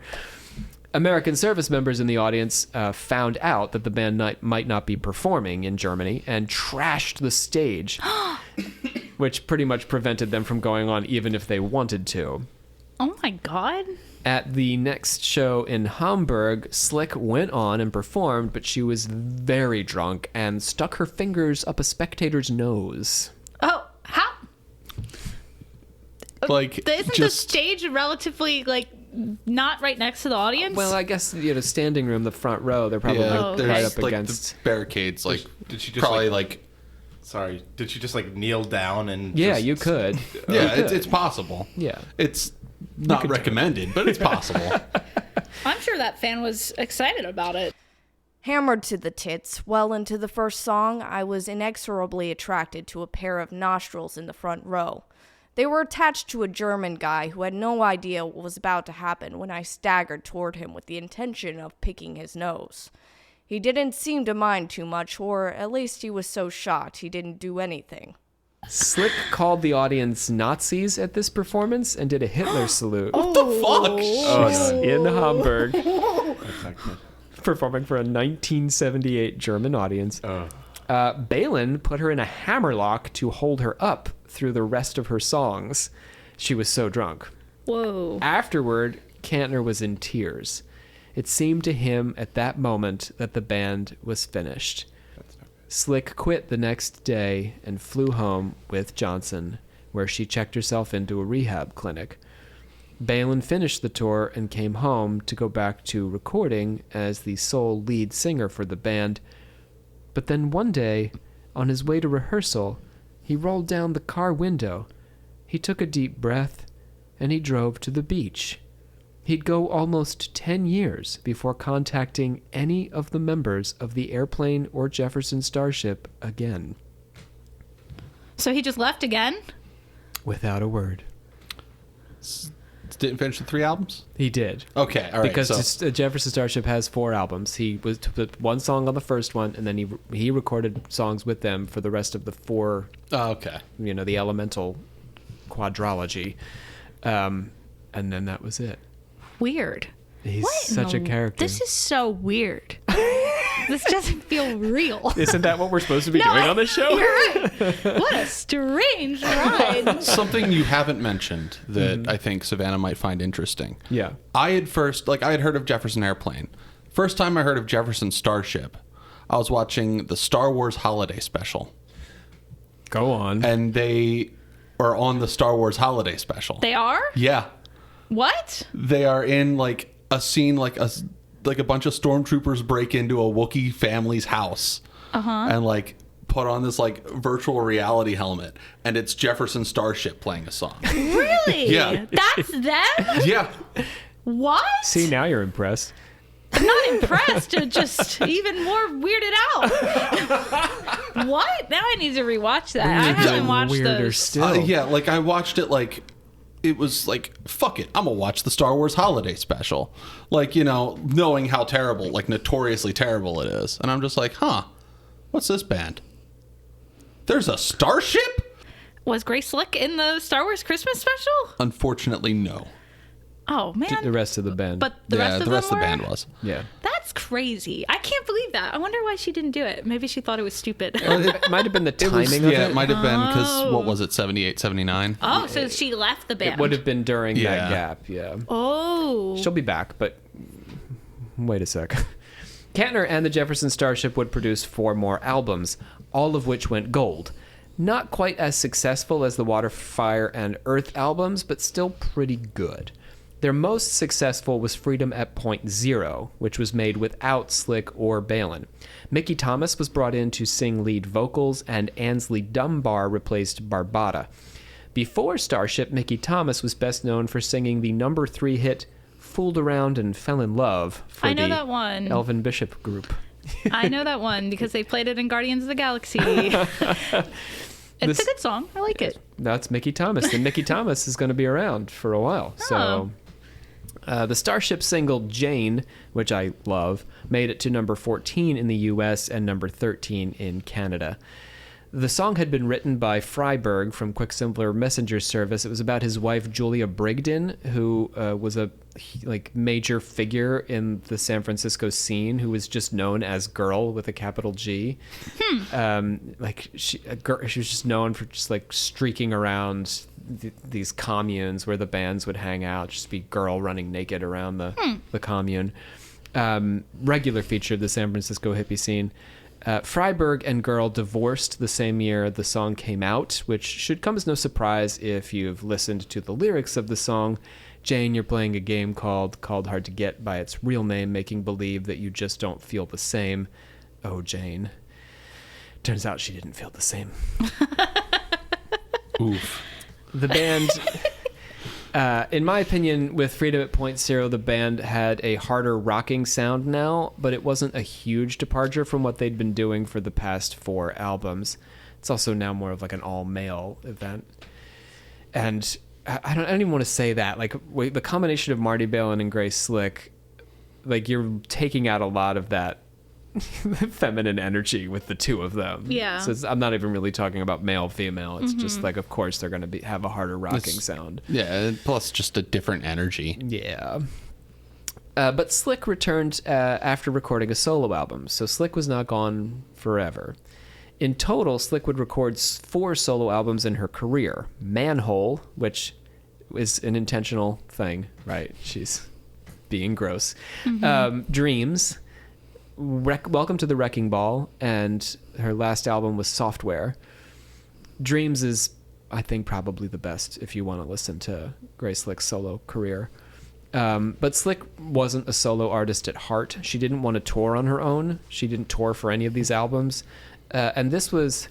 American service members in the audience found out that the band might not be performing in Germany and trashed the stage, which pretty much prevented them from going on even if they wanted to. Oh my God. At the next show in Hamburg, Slick went on and performed, but she was very drunk and stuck her fingers up a spectator's nose. Oh, how? Like, isn't the stage relatively, like, not right next to the audience? Well, I guess, standing room, the front row, they're probably right up against. The barricades, like, did she just probably, sorry, did she just, kneel down and Yeah, you could. Yeah, it's possible. Yeah. It's not recommended, but it's possible. I'm sure that fan was excited about it. Hammered to the tits, well into the first song, I was inexorably attracted to a pair of nostrils in the front row. They were attached to a German guy who had no idea what was about to happen when I staggered toward him with the intention of picking his nose. He didn't seem to mind too much, or at least he was so shocked he didn't do anything. Slick called the audience Nazis at this performance and did a Hitler salute. What the fuck? Oh, in Hamburg. That's not good. Performing for a 1978 German audience. Balin put her in a hammerlock to hold her up through the rest of her songs. She was so drunk. Whoa. Afterward, Kantner was in tears. It seemed to him at that moment that the band was finished. Slick quit the next day and flew home with Johnson, where she checked herself into a rehab clinic. Balin finished the tour and came home to go back to recording as the sole lead singer for the band. But then one day, on his way to rehearsal, he rolled down the car window. He took a deep breath, and he drove to the beach. He'd go almost 10 years before contacting any of the members of the Airplane or Jefferson Starship again. So he just left again? Without a word. Didn't finish the 3 albums? He did. Okay, all right. Because Jefferson Starship has 4 albums. He was to put one song on the first one, and then he recorded songs with them for the rest of the 4. Oh, okay. The Elemental quadrology, and then that was it. Weird. He's such a character. This is so weird. This doesn't feel real. Isn't that what we're supposed to be doing on the show? You're right. What a strange ride. Something you haven't mentioned that I think Savannah might find interesting. Yeah. I had heard of Jefferson Airplane. First time I heard of Jefferson Starship, I was watching the Star Wars Holiday Special. Go on. And they are on the Star Wars Holiday Special. They are? Yeah. What? They are in a scene like a bunch of stormtroopers break into a Wookiee family's house and put on this virtual reality helmet, and it's Jefferson Starship playing a song. Really? Yeah. That's them? Yeah. What? See, now you're impressed. I'm not impressed. Just even more weirded out. What? Now I need to rewatch that. I haven't watched those. Still. I watched it it was fuck it, I'm gonna watch the Star Wars Holiday Special. Knowing how terrible, notoriously terrible it is. And I'm just what's this band? There's a Starship? Was Grace Slick in the Star Wars Christmas special? Unfortunately, no. Oh, man. The rest of the band. But the rest of the band was. Yeah. That's crazy. I can't believe that. I wonder why she didn't do it. Maybe she thought it was stupid. It might have been the timing of it. Yeah, it might have been because, what was it, 78, 79? Oh, so she left the band. It would have been during that gap, yeah. Oh. She'll be back, but wait a sec. Kantner and the Jefferson Starship would produce 4 more albums, all of which went gold. Not quite as successful as the Water, Fire, and Earth albums, but still pretty good. Their most successful was Freedom at Point Zero, which was made without Slick or Balin. Mickey Thomas was brought in to sing lead vocals, and Ansley Dunbar replaced Barbada. Before Starship, Mickey Thomas was best known for singing the number 3 hit Fooled Around and Fell in Love for I know the that one. Elvin Bishop group. I know that one because they played it in Guardians of the Galaxy. It's a good song. I like it. That's Mickey Thomas, and Mickey Thomas is going to be around for a while. So, the Starship single Jane, which I love, made it to number 14 in the U.S. and number 13 in Canada. The song had been written by Freiberg from Quicksilver Messenger Service. It was about his wife Julia Brigden, who was a major figure in the San Francisco scene, who was just known as Girl with a capital G. She was just known for just streaking around these communes where the bands would hang out, just be girl running naked around the commune. Regular feature of the San Francisco hippie scene. Freiberg and Girl divorced the same year the song came out, which should come as no surprise if you've listened to the lyrics of the song. Jane, you're playing a game called Hard to Get by its real name, making believe that you just don't feel the same. Oh, Jane. Turns out she didn't feel the same. Oof. The band... in my opinion, with Freedom at Point Zero, the band had a harder rocking sound now, but it wasn't a huge departure from what they'd been doing for the past 4 albums. It's also now more of like an all-male event. And I don't even want to say that. Like, the combination of Marty Balin and Grace Slick, like, you're taking out a lot of that feminine energy with the two of them. Yeah. So I'm not even really talking about male female. It's just like, of course they're going to have a harder rocking sound. Yeah, plus just a different energy. Yeah. But Slick returned after recording a solo album, so Slick was not gone forever. In total, Slick would record 4 solo albums in her career. Manhole, which is an intentional thing, right? She's being gross. Dreams, Welcome to the Wrecking Ball, and her last album was Software. Dreams is, I think, probably the best if you want to listen to Grace Slick's solo career. But Slick wasn't a solo artist at heart. She didn't want to tour on her own. She didn't tour for any of these albums. And this was...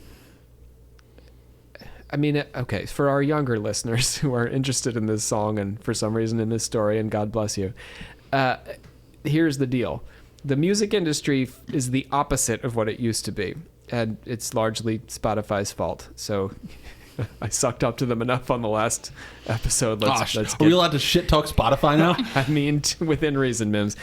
I mean, okay, for our younger listeners who are interested in this song and for some reason in this story, and God bless you, here's the deal. The music industry is the opposite of what it used to be, and it's largely Spotify's fault. So I sucked up to them enough on the last episode. Let's are we allowed to shit talk Spotify now? I mean, within reason, Mims.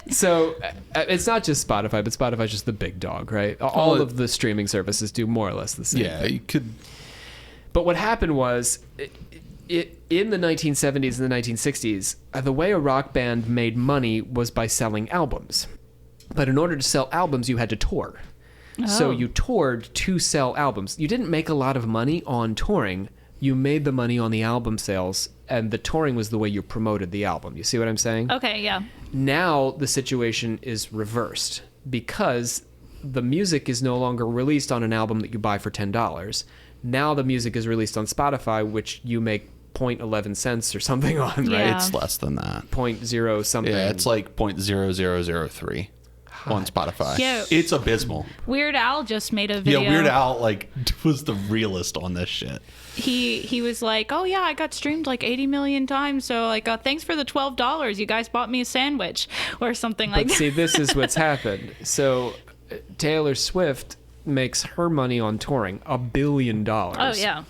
So it's not just Spotify, but Spotify's just the big dog, right? All of the streaming services do more or less the same. Yeah, you could. But what happened was... in the 1970s and the 1960s, the way a rock band made money was by selling albums. But in order to sell albums, you had to tour. Oh. So you toured to sell albums. You didn't make a lot of money on touring. You made the money on the album sales, and the touring was the way you promoted the album. You see what I'm saying? Okay, yeah. Now the situation is reversed because the music is no longer released on an album that you buy for $10. Now the music is released on Spotify, which you make 0.11 cents or something on, right? Yeah. It's less than that. 0.0 something. Yeah, it's like 0.0003 on Spotify. Yeah. It's abysmal. Weird Al just made a video. Yeah, Weird Al was the realist on this shit. He was like, oh yeah, I got streamed like 80 million times, so thanks for the $12. You guys bought me a sandwich or something like that. But see, this is what's happened. So Taylor Swift makes her money on touring, $1 billion. Oh yeah.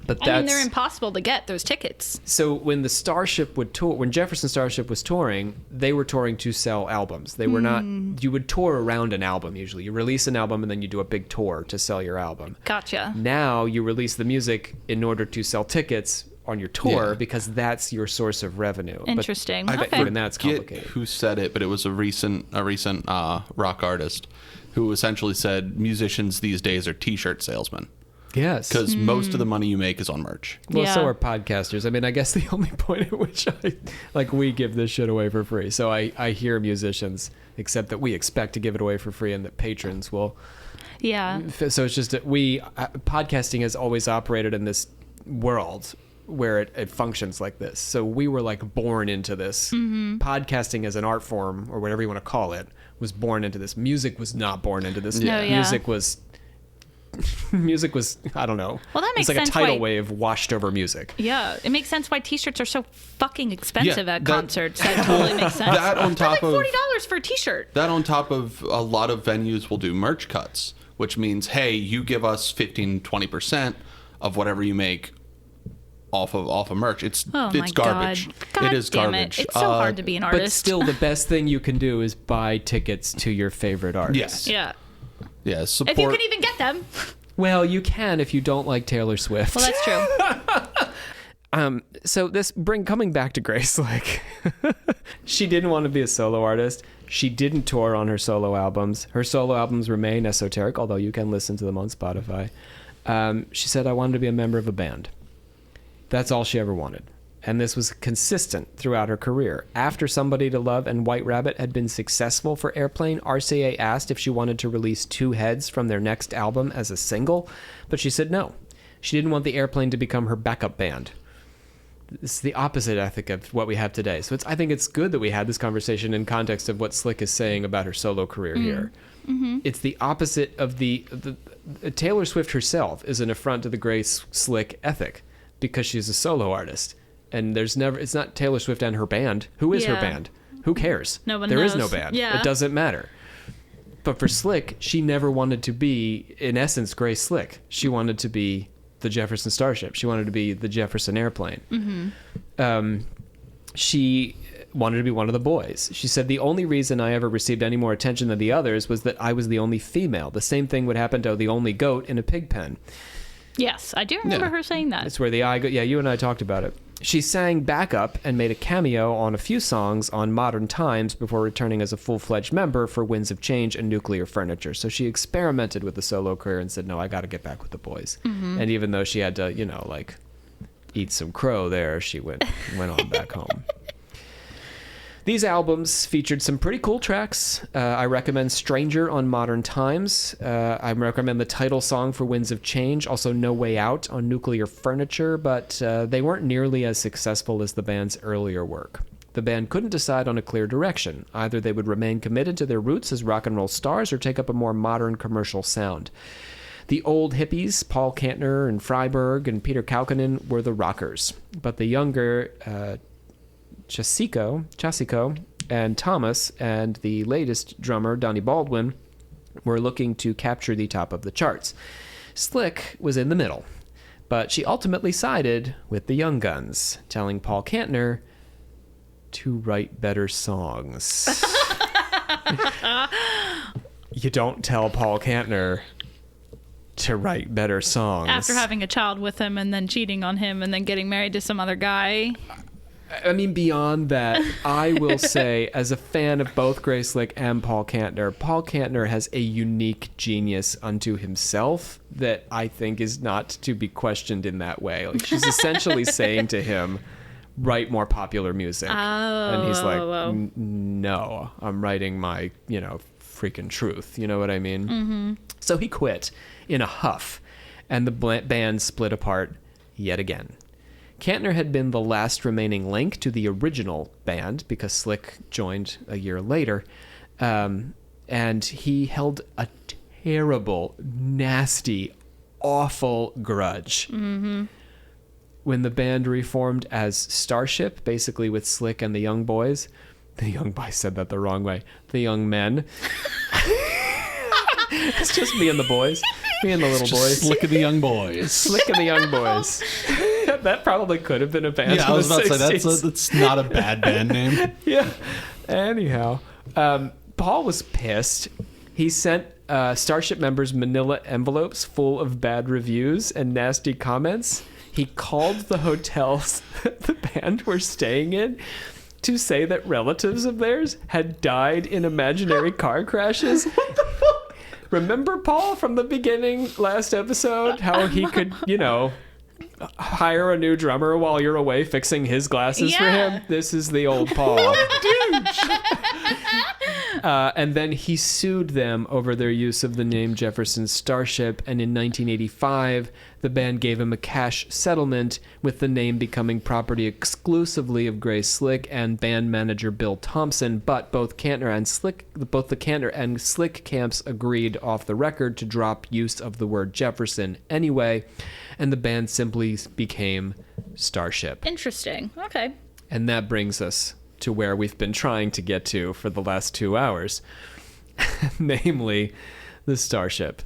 But I mean, they're impossible to get, those tickets. So when the Starship would tour, when Jefferson Starship was touring, they were touring to sell albums. They were not, you would tour around an album usually. You release an album and then you do a big tour to sell your album. Gotcha. Now you release the music in order to sell tickets on your tour because that's your source of revenue. Interesting. But okay. and that's complicated. Who said it, but it was a recent rock artist who essentially said musicians these days are t-shirt salesmen. Yes. Because most of the money you make is on merch. Well, so are podcasters. I mean, I guess the only point at which we give this shit away for free. So I hear musicians, except that we expect to give it away for free and that patrons will. Yeah. So it's just that podcasting has always operated in this world where it functions like this. So we were born into this. Mm-hmm. Podcasting as an art form, or whatever you want to call it, was born into this. Music was not born into this. Yeah. Music was, I don't know. Well, that makes sense. It's like a tidal wave washed over music. Yeah, it makes sense why t-shirts are so fucking expensive at concerts. That totally makes sense. That on top They're like $40 for a t-shirt. That on top of a lot of venues will do merch cuts, which means, hey, you give us 15-20% of whatever you make off of merch. It's garbage. God it is damn garbage. It's so hard to be an artist. But still, the best thing you can do is buy tickets to your favorite artist. Yes. Yeah. Yeah, support. If you can even get them. Well, you can if you don't like Taylor Swift. Well, that's true. So coming back to Grace Slick, she didn't want to be a solo artist. She didn't tour on her solo albums. Her solo albums remain esoteric, although you can listen to them on Spotify. She said, I wanted to be a member of a band. That's all she ever wanted. And this was consistent throughout her career. After Somebody to Love and White Rabbit had been successful for Airplane, RCA asked if she wanted to release Two Heads from their next album as a single, but she said no. She didn't want the Airplane to become her backup band. It's the opposite, I think, of what we have today. So I think it's good that we had this conversation in context of what Slick is saying about her solo career here. Mm-hmm. It's the opposite of the Taylor Swift herself is an affront to the Grace Slick ethic because she's a solo artist. And it's not Taylor Swift and her band. Who is her band? Who cares? No one knows. There is no band. Yeah. It doesn't matter. But for Slick, she never wanted to be, in essence, Grace Slick. She wanted to be the Jefferson Starship. She wanted to be the Jefferson Airplane. Mm-hmm. She wanted to be one of the boys. She said, the only reason I ever received any more attention than the others was that I was the only female. The same thing would happen to the only goat in a pig pen. Yes, I do remember her saying that. It's where the eye go. Yeah, you and I talked about it. She sang backup and made a cameo on a few songs on Modern Times before returning as a full-fledged member for Winds of Change and Nuclear Furniture. So she experimented with the solo career and said, no, I got to get back with the boys. Mm-hmm. And even though she had to, eat some crow there, she went on back home. These albums featured some pretty cool tracks. I recommend Stranger on Modern Times. I recommend the title song for Winds of Change, also No Way Out on Nuclear Furniture, but they weren't nearly as successful as the band's earlier work. The band couldn't decide on a clear direction. Either they would remain committed to their roots as rock and roll stars or take up a more modern commercial sound. The old hippies, Paul Kantner and Freiberg and Peter Kaukonen, were the rockers, but the younger Chasico and Thomas and the latest drummer, Donnie Baldwin, were looking to capture the top of the charts. Slick was in the middle, but she ultimately sided with the young guns, telling Paul Kantner to write better songs. You don't tell Paul Kantner to write better songs. After having a child with him and then cheating on him and then getting married to some other guy. I mean, beyond that, I will say, as a fan of both Grace Slick and Paul Kantner has a unique genius unto himself that I think is not to be questioned in that way. Like, she's essentially saying to him, write more popular music. And he's like, no, I'm writing my, freaking truth. You know what I mean? Mm-hmm. So he quit in a huff, and the band split apart yet again. Kantner had been the last remaining link to the original band because Slick joined a year later, and he held a terrible, nasty, awful grudge. Mm-hmm. When the band reformed as Starship, basically with Slick and the young boys, I said that the wrong way, the young men. It's just me and the boys. Me and the little boys. Slick and the Young Boys. Slick and the Young Boys. That probably could have been a band. Yeah, I was about to say, that's not a bad band name. Yeah. Anyhow, Paul was pissed. He sent Starship members manila envelopes full of bad reviews and nasty comments. He called the hotels that the band were staying in to say that relatives of theirs had died in imaginary car crashes. Remember Paul from the beginning last episode? How he could, hire a new drummer while you're away fixing his glasses for him? This is the old Paul. And then he sued them over their use of the name Jefferson Starship, and in 1985, the band gave him a cash settlement, with the name becoming property exclusively of Grace Slick and band manager Bill Thompson. But both the Kantner and Slick camps agreed off the record to drop use of the word Jefferson anyway, and the band simply became Starship. Interesting. Okay. And that brings us to where we've been trying to get to for the last 2 hours, namely the Starship.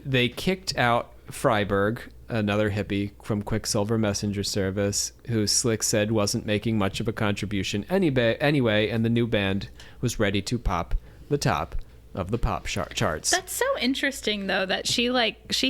They kicked out Freiberg, another hippie from Quicksilver Messenger Service, who Slick said wasn't making much of a contribution anyway, and the new band was ready to pop the top of the pop charts. That's so interesting, though, that she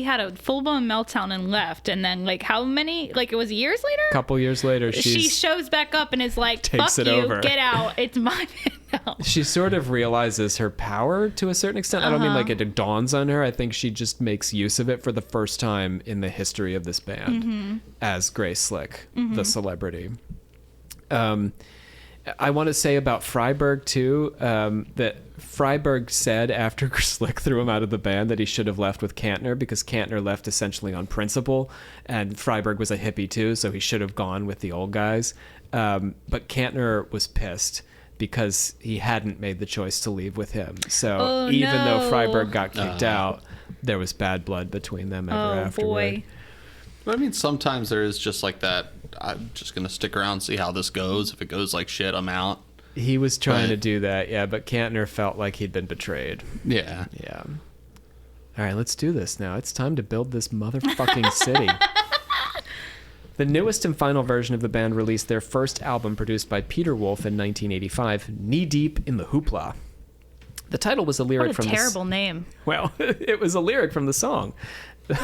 had a full-blown meltdown and left, and then how many, it was years later? A couple years later, she shows back up and is like, takes fuck it you, over. Get out, it's my band now. She sort of realizes her power to a certain extent. I don't mean it dawns on her. I think she just makes use of it for the first time in the history of this band as Grace Slick, the celebrity. I want to say about Freiberg, too, that Freiberg said after Slick threw him out of the band that he should have left with Kantner because Kantner left essentially on principle, and Freiberg was a hippie, too, so he should have gone with the old guys. But Kantner was pissed because he hadn't made the choice to leave with him. So even though Freiberg got kicked out, there was bad blood between them ever afterward. Boy. I mean, sometimes there is just like that. I'm just going to stick around and see how this goes. If it goes like shit, I'm out. He was trying to do that, yeah, but Kantner felt like he'd been betrayed. Yeah. Yeah. All right, let's do this now. It's time to build this motherfucking city. The newest and final version of the band released their first album produced by Peter Wolf in 1985, Knee Deep in the Hoopla. The title was a lyric from terrible name. Well, it was a lyric from the song.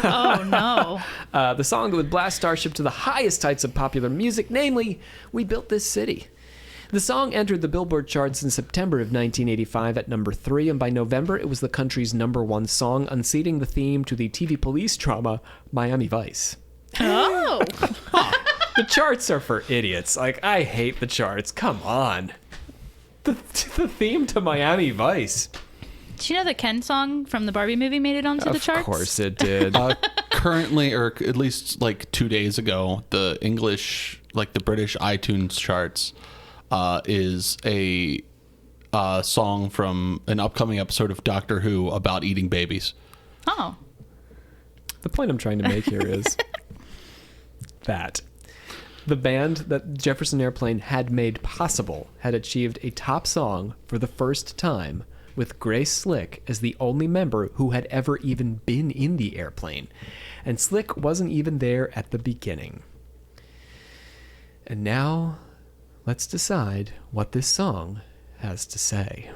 Oh, no. The song that would blast Starship to the highest heights of popular music, namely, We Built This City. The song entered the Billboard charts in September of 1985 at number 3, and by November it was the country's #1 song, unseating the theme to the TV police drama Miami Vice. Oh. The charts are for idiots. I hate the charts. Come on. The theme to Miami Vice. Do you know the Ken song from the Barbie movie made it onto the charts? Of course it did. Currently, or at least 2 days ago, the English, the British iTunes charts is a song from an upcoming episode of Doctor Who about eating babies. Oh. The point I'm trying to make here is that the band that Jefferson Airplane had made possible had achieved a top song for the first time with Grace Slick as the only member who had ever even been in the airplane. And Slick wasn't even there at the beginning. And now, let's decide what this song has to say.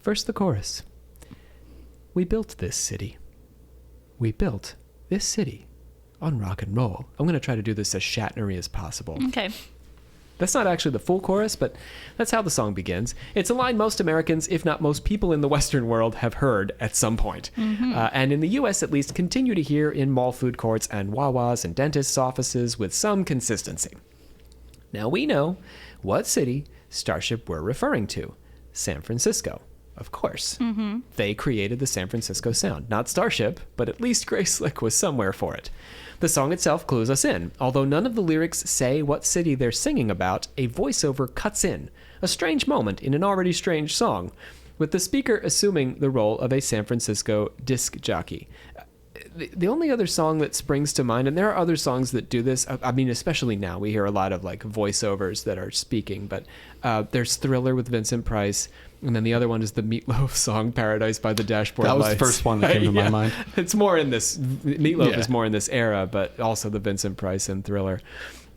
First, the chorus. We built this city. We built this city on rock and roll. I'm going to try to do this as Shatnery as possible. Okay. That's not actually the full chorus, but that's how the song begins. It's a line most Americans, if not most people in the Western world, have heard at some point. And in the U.S. at least, continue to hear in mall food courts and Wawas and dentists' offices with some consistency. Now we know what city Starship were referring to. San Francisco, of course. They created the San Francisco sound. Not Starship, but at least Grace Slick was somewhere for it. The song itself clues us in. Although none of the lyrics say what city they're singing about, a voiceover cuts in. A strange moment in an already strange song, with the speaker assuming the role of a San Francisco disc jockey. The only other song that springs to mind, and there are other songs that do this, I mean, especially now, we hear a lot of voiceovers that are speaking, but there's Thriller with Vincent Price, and then the other one is the Meatloaf song, Paradise by the Dashboard Lights. That was the first one that came to my mind. It's more in this, Meatloaf is more in this era, but also the Vincent Price and Thriller.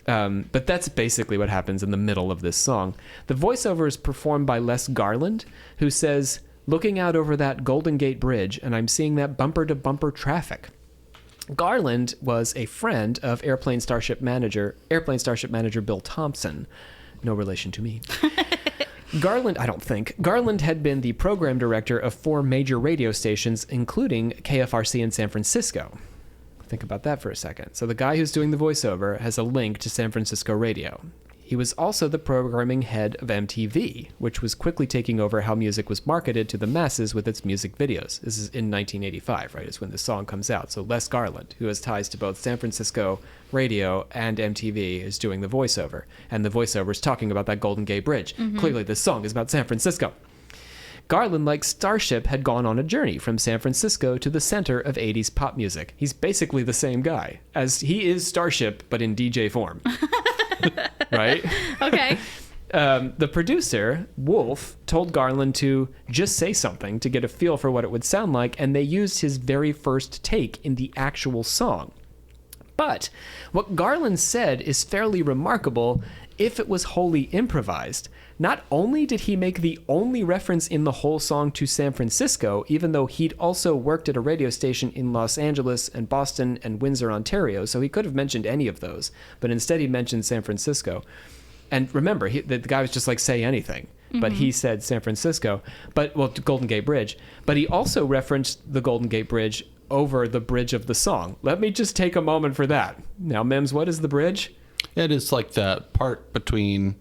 But that's basically what happens in the middle of this song. The voiceover is performed by Les Garland, who says, "Looking out over that Golden Gate Bridge, and I'm seeing that bumper-to-bumper traffic." Garland was a friend of Airplane Starship manager Bill Thompson. No relation to me. Garland had been the program director of 4 major radio stations, including KFRC in San Francisco. Think about that for a second. So the guy who's doing the voiceover has a link to San Francisco radio. He was also the programming head of MTV, which was quickly taking over how music was marketed to the masses with its music videos. This is in 1985, right? Is when the song comes out. So Les Garland, who has ties to both San Francisco radio and MTV, is doing the voiceover. And the voiceover is talking about that Golden Gate Bridge. Clearly, this song is about San Francisco. Garland, like Starship, had gone on a journey from San Francisco to the center of 80s pop music. He's basically the same guy, as he is Starship, but in DJ form. Right? Okay. The producer, Wolf, told Garland to just say something to get a feel for what it would sound like, and they used his very first take in the actual song. But what Garland said is fairly remarkable if it was wholly improvised. Not only did he make the only reference in the whole song to San Francisco, even though he'd also worked at a radio station in Los Angeles and Boston and Windsor, Ontario, so he could have mentioned any of those, but instead he mentioned San Francisco. And remember, the guy was just like, say anything, but he said San Francisco, Golden Gate Bridge, but he also referenced the Golden Gate Bridge over the bridge of the song. Let me just take a moment for that. Now, Mims, what is the bridge? It is like the part between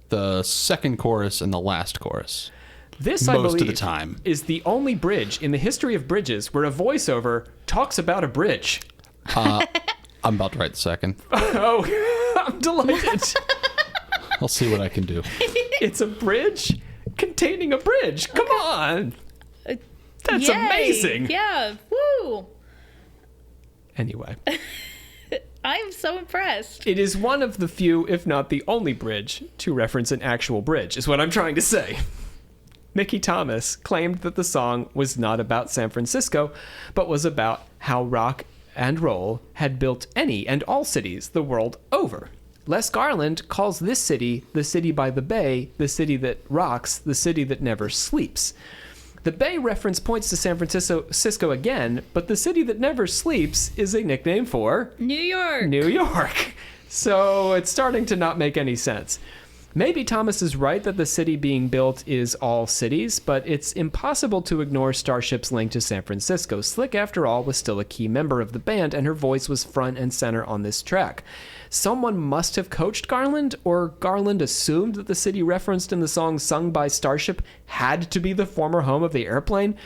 the second chorus and the last chorus. This, I believe, of the time, is the only bridge in the history of bridges where a voiceover talks about a bridge. I'm about to write the second. Oh, I'm delighted. I'll see what I can do. It's a bridge containing a bridge. Come on. That's Yay. Amazing. Yeah. Woo. Anyway. I'm so impressed. It is one of the few, if not the only bridge, to reference an actual bridge, is what I'm trying to say. Mickey Thomas claimed that the song was not about San Francisco, but was about how rock and roll had built any and all cities the world over. Les Garland calls this city the city by the bay, the city that rocks, the city that never sleeps. The Bay reference points to San Francisco again, but the city that never sleeps is a nickname for... New York. New York. So it's starting to not make any sense. Maybe Thomas is right that the city being built is all cities, but it's impossible to ignore Starship's link to San Francisco. Slick, after all, was still a key member of the band, and her voice was front and center on this track. Someone must have coached Garland, or Garland assumed that the city referenced in the song sung by Starship had to be the former home of the airplane.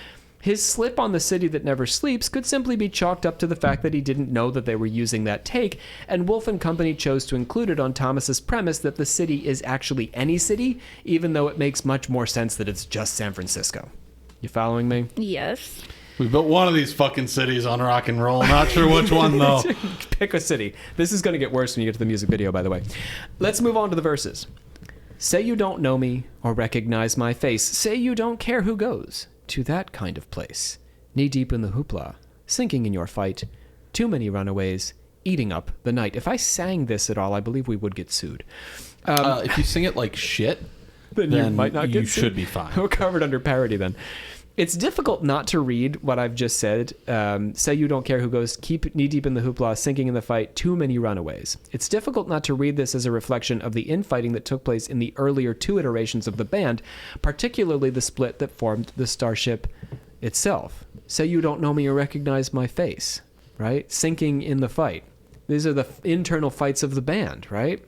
His slip on the city that never sleeps could simply be chalked up to the fact that he didn't know that they were using that take, and Wolf and Company chose to include it on Thomas's premise that the city is actually any city, even though it makes much more sense that it's just San Francisco. You following me? Yes. We built one of these fucking cities on rock and roll. Not sure which one, though. Pick a city. This is going to get worse when you get to the music video, by the way. Let's move on to the verses. Say you don't know me or recognize my face. Say you don't care who goes to that kind of place. Knee deep in the hoopla, sinking in your fight. Too many runaways, eating up the night. If I sang this at all, I believe we would get sued. If you sing it like shit, then you might not get you sued. should be fine. We're covered under parody then. It's difficult not to read what I've just said. Say you don't care who goes, keep knee deep in the hoopla, sinking in the fight, too many runaways. It's difficult not to read this as a reflection of the infighting that took place in the earlier two iterations of the band, particularly the split that formed the Starship itself. Say you don't know me or recognize my face, right? Sinking in the fight. These are the internal fights of the band, right?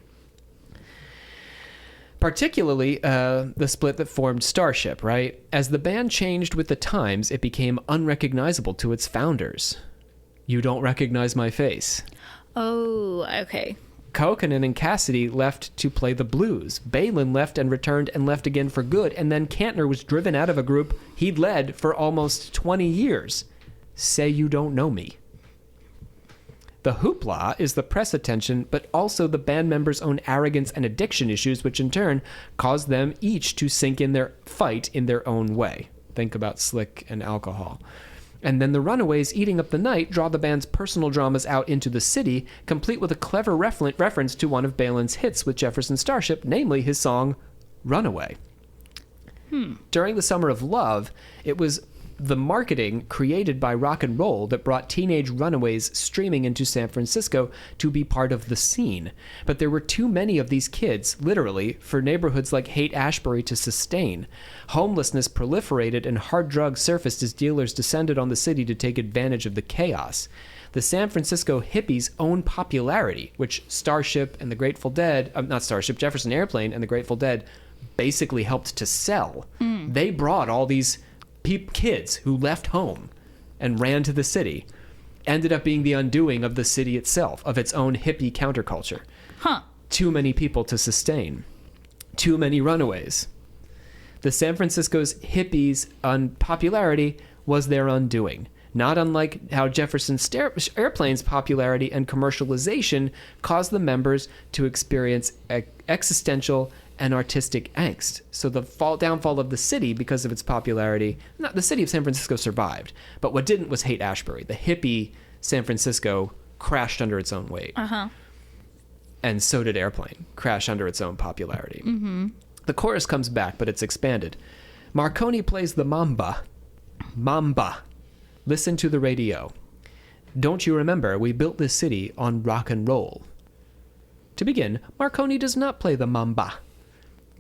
Particularly the split that formed Starship, right? As the band changed with the times, it became unrecognizable to its founders. You don't recognize my face. Oh, okay. Kokkonen and Cassidy left to play the blues. Balin left and returned and left again for good, and then Kantner was driven out of a group he'd led for almost 20 years. Say you don't know me. The hoopla is the press attention, but also the band members' own arrogance and addiction issues, which in turn caused them each to sink in their fight in their own way. Think about Slick and alcohol. And then the runaways eating up the night draw the band's personal dramas out into the city, complete with a clever reference to one of Balin's hits with Jefferson Starship, namely his song, Runaway. During the Summer of Love, it was the marketing created by rock and roll that brought teenage runaways streaming into San Francisco to be part of the scene. But there were too many of these kids, literally, for neighborhoods like Haight-Ashbury to sustain. Homelessness proliferated and hard drugs surfaced as dealers descended on the city to take advantage of the chaos. The San Francisco hippies' own popularity, which Starship and the Grateful Dead, not Starship, Jefferson Airplane and the Grateful Dead basically helped to sell. They brought all these kids who left home and ran to the city, ended up being the undoing of the city itself, of its own hippie counterculture. Too many people to sustain. Too many runaways. The San Francisco's hippies' unpopularity was their undoing. Not unlike how Jefferson Airplane's popularity and commercialization caused the members to experience existential and artistic angst. So the downfall of the city, because of its popularity, the city of San Francisco survived, but what didn't was Haight-Ashbury. The hippie San Francisco crashed under its own weight. And so did Airplane, crash under its own popularity. The chorus comes back, but it's expanded. Marconi plays the mamba. Mamba. Listen to the radio. Don't you remember we built this city on rock and roll? To begin, Marconi does not play the mamba.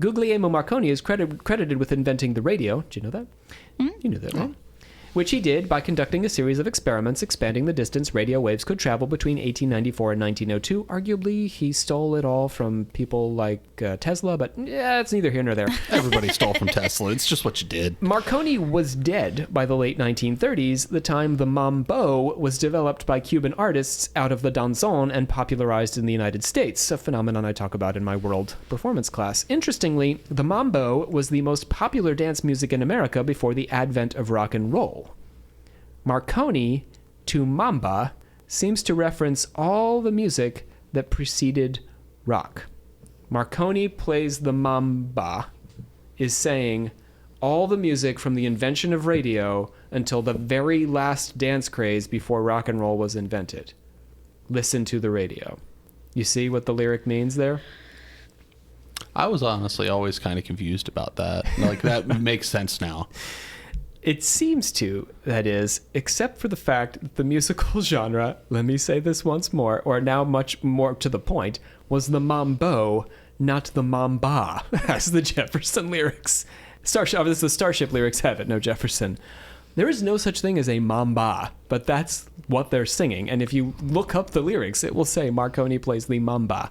Guglielmo Marconi is credited with inventing the radio. Did you know that? You knew that, right? Which he did by conducting a series of experiments expanding the distance radio waves could travel between 1894 and 1902. Arguably, he stole it all from people like Tesla, but yeah, it's neither here nor there. Everybody stole from Tesla. It's just what you did. Marconi was dead by the late 1930s, the time the mambo was developed by Cuban artists out of the danzón and popularized in the United States, a phenomenon I talk about in my world performance class. Interestingly, the mambo was the most popular dance music in America before the advent of rock and roll. Marconi to mamba seems to reference all the music that preceded rock. Marconi plays the mamba is saying all the music from the invention of radio until the very last dance craze before rock and roll was invented. Listen to the radio. You see what the lyric means there? I was honestly always kind of confused about that. Like, that makes sense now. It seems to, that is, except for the fact that the musical genre, let me say this once more, or now much more to the point, was the mambo, not the mamba, as the Jefferson lyrics. Starship, this is the Starship lyrics have it, no Jefferson. There is no such thing as a mamba, but that's what they're singing. And if you look up the lyrics, it will say Marconi plays the mamba.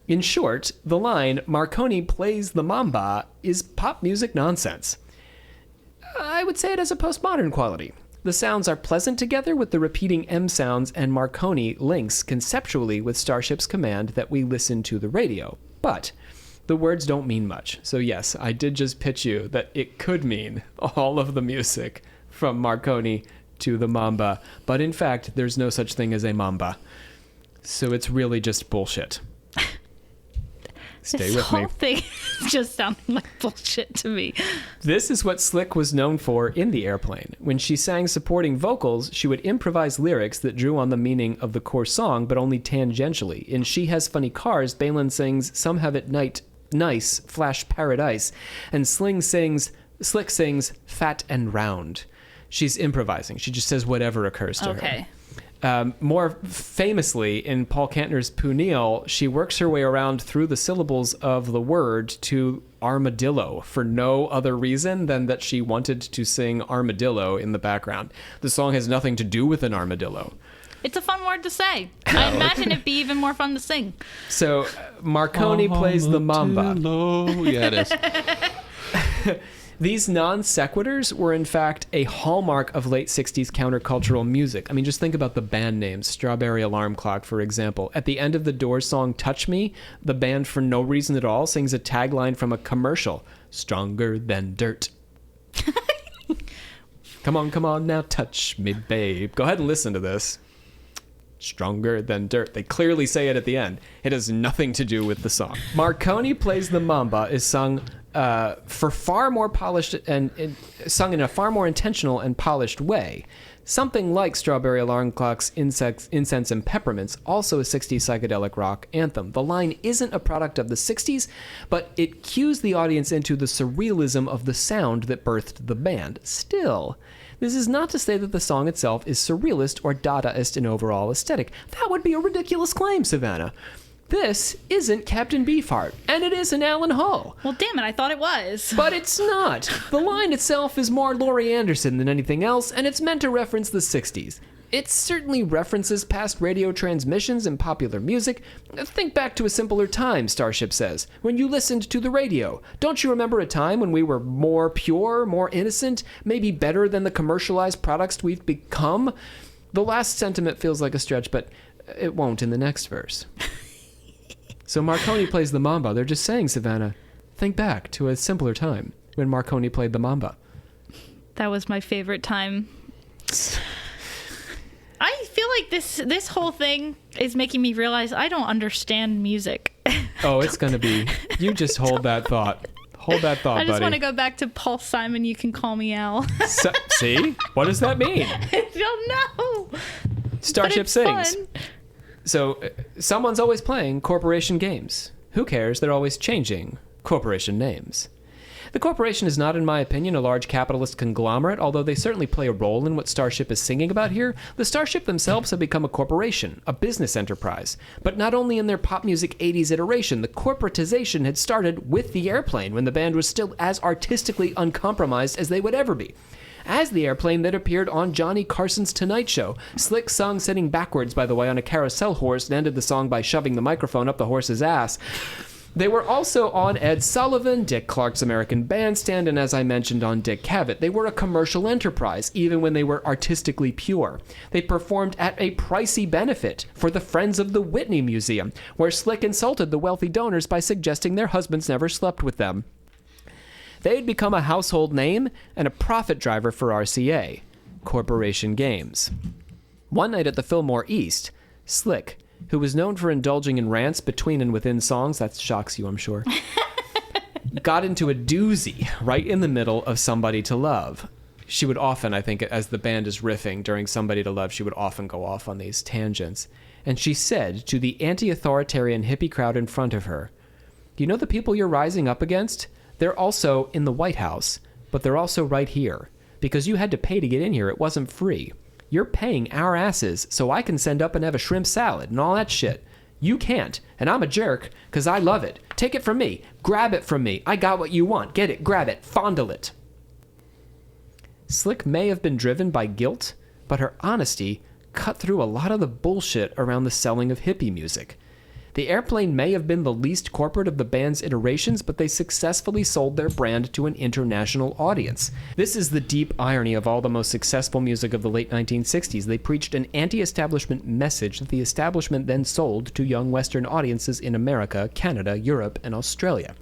In short, the line, Marconi plays the mamba, is pop music nonsense. I would say it has a postmodern quality. The sounds are pleasant together with the repeating M sounds, and Marconi links conceptually with Starship's command that we listen to the radio. But the words don't mean much. So yes, I did just pitch you that it could mean all of the music from Marconi to the mamba. But in fact, there's no such thing as a mamba. So it's really just bullshit. Stay with me. This whole thing just sounded like bullshit to me. This is what Slick was known for in The Airplane. When she sang supporting vocals, she would improvise lyrics that drew on the meaning of the core song, but only tangentially. In She Has Funny Cars, Balin sings, Some Have It Nice, Flash Paradise, and Slick sings, Fat and Round. She's improvising. She just says whatever occurs to her. Okay. More famously, in Paul Kantner's Punil, she works her way around through the syllables of the word to armadillo for no other reason than that she wanted to sing armadillo in the background. The song has nothing to do with an armadillo. It's a fun word to say. I imagine it'd be even more fun to sing. So Marconi plays the mamba. Yeah, it is. These non sequiturs were in fact a hallmark of late 60s countercultural music. I mean, just think about the band names. Strawberry Alarm Clock, for example. At the end of the Doors song Touch Me, the band, for no reason at all, sings a tagline from a commercial. Stronger than dirt. Come on now, touch me, babe. Go ahead and listen to this. Stronger than dirt. They clearly say it at the end. It has nothing to do with the song. Marconi Plays the Mamba is sung for far more polished and sung in a far more intentional and polished way. Something like Strawberry Alarm Clock's Incense and Peppermints, also a 60s psychedelic rock anthem. The line isn't a product of the 60s, but it cues the audience into the surrealism of the sound that birthed the band. Still, this is not to say that the song itself is surrealist or Dadaist in overall aesthetic. That would be a ridiculous claim, Savannah. This isn't Captain Beefheart, and it isn't Alan Hull. Well, damn it, I thought it was. But it's not. The line itself is more Laurie Anderson than anything else, and it's meant to reference the 60s. It certainly references past radio transmissions and popular music. Think back to a simpler time, Starship says, when you listened to the radio. Don't you remember a time when we were more pure, more innocent, maybe better than the commercialized products we've become? The last sentiment feels like a stretch, but it won't in the next verse. So Marconi plays the mamba. They're just saying, Savannah, think back to a simpler time when Marconi played the mamba. That was my favorite time. I feel like this whole thing is making me realize I don't understand music. Oh, it's going to be... You just hold that thought. Hold that thought, buddy. I just want to go back to Paul Simon, You Can Call Me Al. See? What does that mean? I don't know. Starship sings. Fun. So, someone's always playing corporation games. Who cares? They're always changing corporation names. The corporation is not, in my opinion, a large capitalist conglomerate, although they certainly play a role in what Starship is singing about here. The Starship themselves have become a corporation, a business enterprise. But not only in their pop music 80s iteration, the corporatization had started with the Airplane when the band was still as artistically uncompromised as they would ever be. As the Airplane that appeared on Johnny Carson's Tonight Show. Slick sung sitting backwards, by the way, on a carousel horse and ended the song by shoving the microphone up the horse's ass. They were also on Ed Sullivan, Dick Clark's American Bandstand, and as I mentioned, on Dick Cavett. They were a commercial enterprise, even when they were artistically pure. They performed at a pricey benefit for the Friends of the Whitney Museum, where Slick insulted the wealthy donors by suggesting their husbands never slept with them. They had become a household name and a profit driver for RCA, Corporation Games. One night at the Fillmore East, Slick, who was known for indulging in rants between and within songs, that shocks you, I'm sure, got into a doozy right in the middle of Somebody to Love. She would often, I think, as the band is riffing during Somebody to Love, she would often go off on these tangents. And she said to the anti-authoritarian hippie crowd in front of her, "You know the people you're rising up against? They're also in the White House, but they're also right here. Because you had to pay to get in here, it wasn't free. You're paying our asses so I can send up and have a shrimp salad and all that shit. You can't, and I'm a jerk, because I love it. Take it from me. Grab it from me. I got what you want. Get it, grab it, fondle it." Slick may have been driven by guilt, but her honesty cut through a lot of the bullshit around the selling of hippie music. The Airplane may have been the least corporate of the band's iterations, but they successfully sold their brand to an international audience. This is the deep irony of all the most successful music of the late 1960s. They preached an anti-establishment message that the establishment then sold to young Western audiences in America, Canada, Europe, and Australia.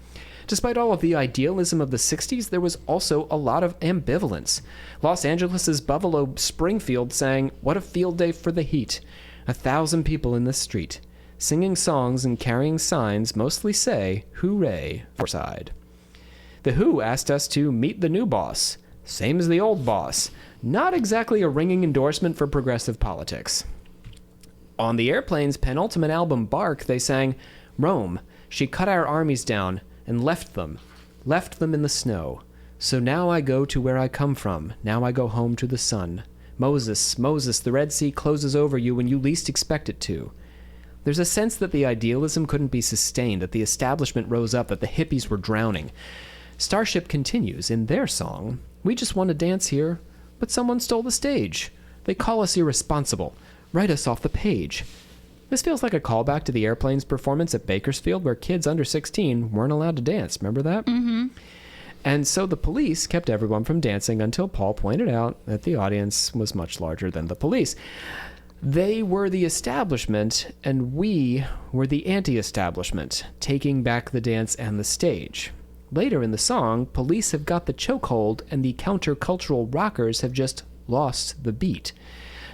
Despite all of the idealism of the 60s, there was also a lot of ambivalence. Los Angeles' Buffalo Springfield sang, "What a field day for the heat. 1,000 people in the street. Singing songs and carrying signs mostly say, hooray, Forside." The Who asked us to meet the new boss, same as the old boss. Not exactly a ringing endorsement for progressive politics. On the Airplane's penultimate album, Bark, they sang, "Rome, she cut our armies down and left them in the snow. So now I go to where I come from, now I go home to the sun. Moses, Moses, the Red Sea closes over you when you least expect it to." There's a sense that the idealism couldn't be sustained, that the establishment rose up, that the hippies were drowning. Starship continues in their song, "We just want to dance here, but someone stole the stage. They call us irresponsible, write us off the page." This feels like a callback to the Airplane's performance at Bakersfield, where kids under 16 weren't allowed to dance. Remember that? Mm-hmm. And so the police kept everyone from dancing until Paul pointed out that the audience was much larger than the police. They were the establishment, and we were the anti-establishment, taking back the dance and the stage. Later in the song, police have got the chokehold, and the countercultural rockers have just lost the beat.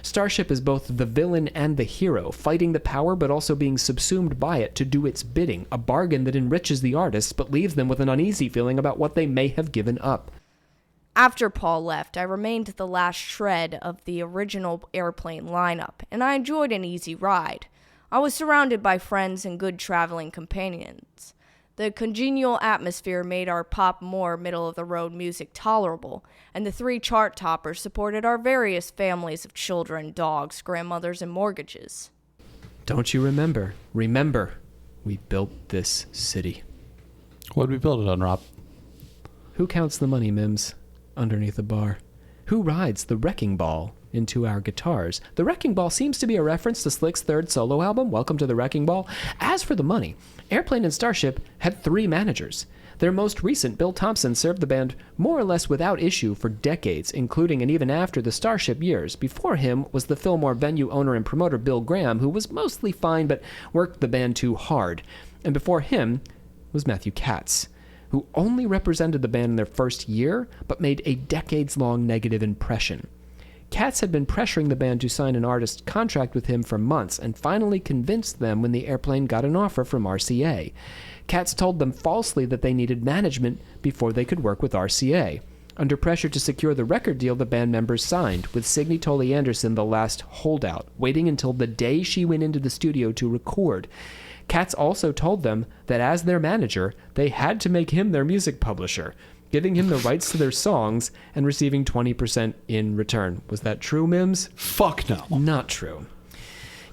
Starship is both the villain and the hero, fighting the power but also being subsumed by it to do its bidding, a bargain that enriches the artists but leaves them with an uneasy feeling about what they may have given up. After Paul left, I remained the last shred of the original Airplane lineup, and I enjoyed an easy ride. I was surrounded by friends and good traveling companions. The congenial atmosphere made our pop more middle-of-the-road music tolerable, and the 3 chart toppers supported our various families of children, dogs, grandmothers, and mortgages. Don't you remember? Remember, we built this city. What'd we build it on, Rob? Who counts the money, Mims? Underneath the bar. Who rides the wrecking ball into our guitars? The Wrecking Ball seems to be a reference to Slick's third solo album, Welcome to the Wrecking Ball. As for the money, Airplane and Starship had 3 managers. Their most recent, Bill Thompson, served the band more or less without issue for decades, including and even after the Starship years. Before him was the Fillmore venue owner and promoter Bill Graham, who was mostly fine but worked the band too hard. And before him was Matthew Katz, who only represented the band in their first year, but made a decades-long negative impression. Katz had been pressuring the band to sign an artist contract with him for months, and finally convinced them when the Airplane got an offer from RCA. Katz told them falsely that they needed management before they could work with RCA. Under pressure to secure the record deal, the band members signed, with Signe Tolley Anderson the last holdout, waiting until the day she went into the studio to record. Katz also told them that as their manager, they had to make him their music publisher, giving him the rights to their songs and receiving 20% in return. Was that true, Mims? Fuck no. Not true.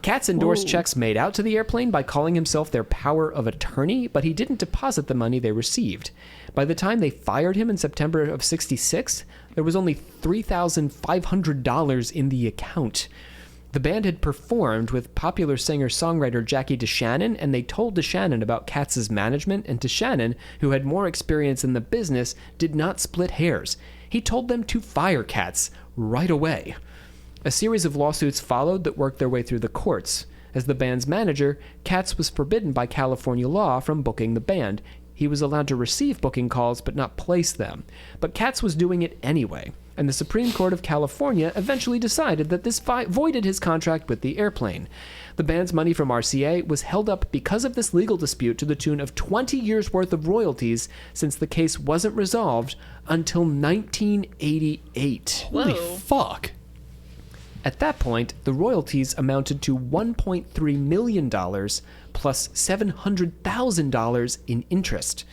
Katz endorsed checks made out to the airplane by calling himself their power of attorney, but he didn't deposit the money they received. By the time they fired him in September of '66, there was only $3,500 in the account. The band had performed with popular singer-songwriter Jackie DeShannon, and they told DeShannon about Katz's management, and DeShannon, who had more experience in the business, did not split hairs. He told them to fire Katz right away. A series of lawsuits followed that worked their way through the courts. As the band's manager, Katz was forbidden by California law from booking the band. He was allowed to receive booking calls but not place them. But Katz was doing it anyway, and the Supreme Court of California eventually decided that this voided his contract with the airplane. The band's money from RCA was held up because of this legal dispute to the tune of 20 years' worth of royalties, since the case wasn't resolved until 1988. Holy fuck. At that point, the royalties amounted to $1.3 million plus $700,000 in interest.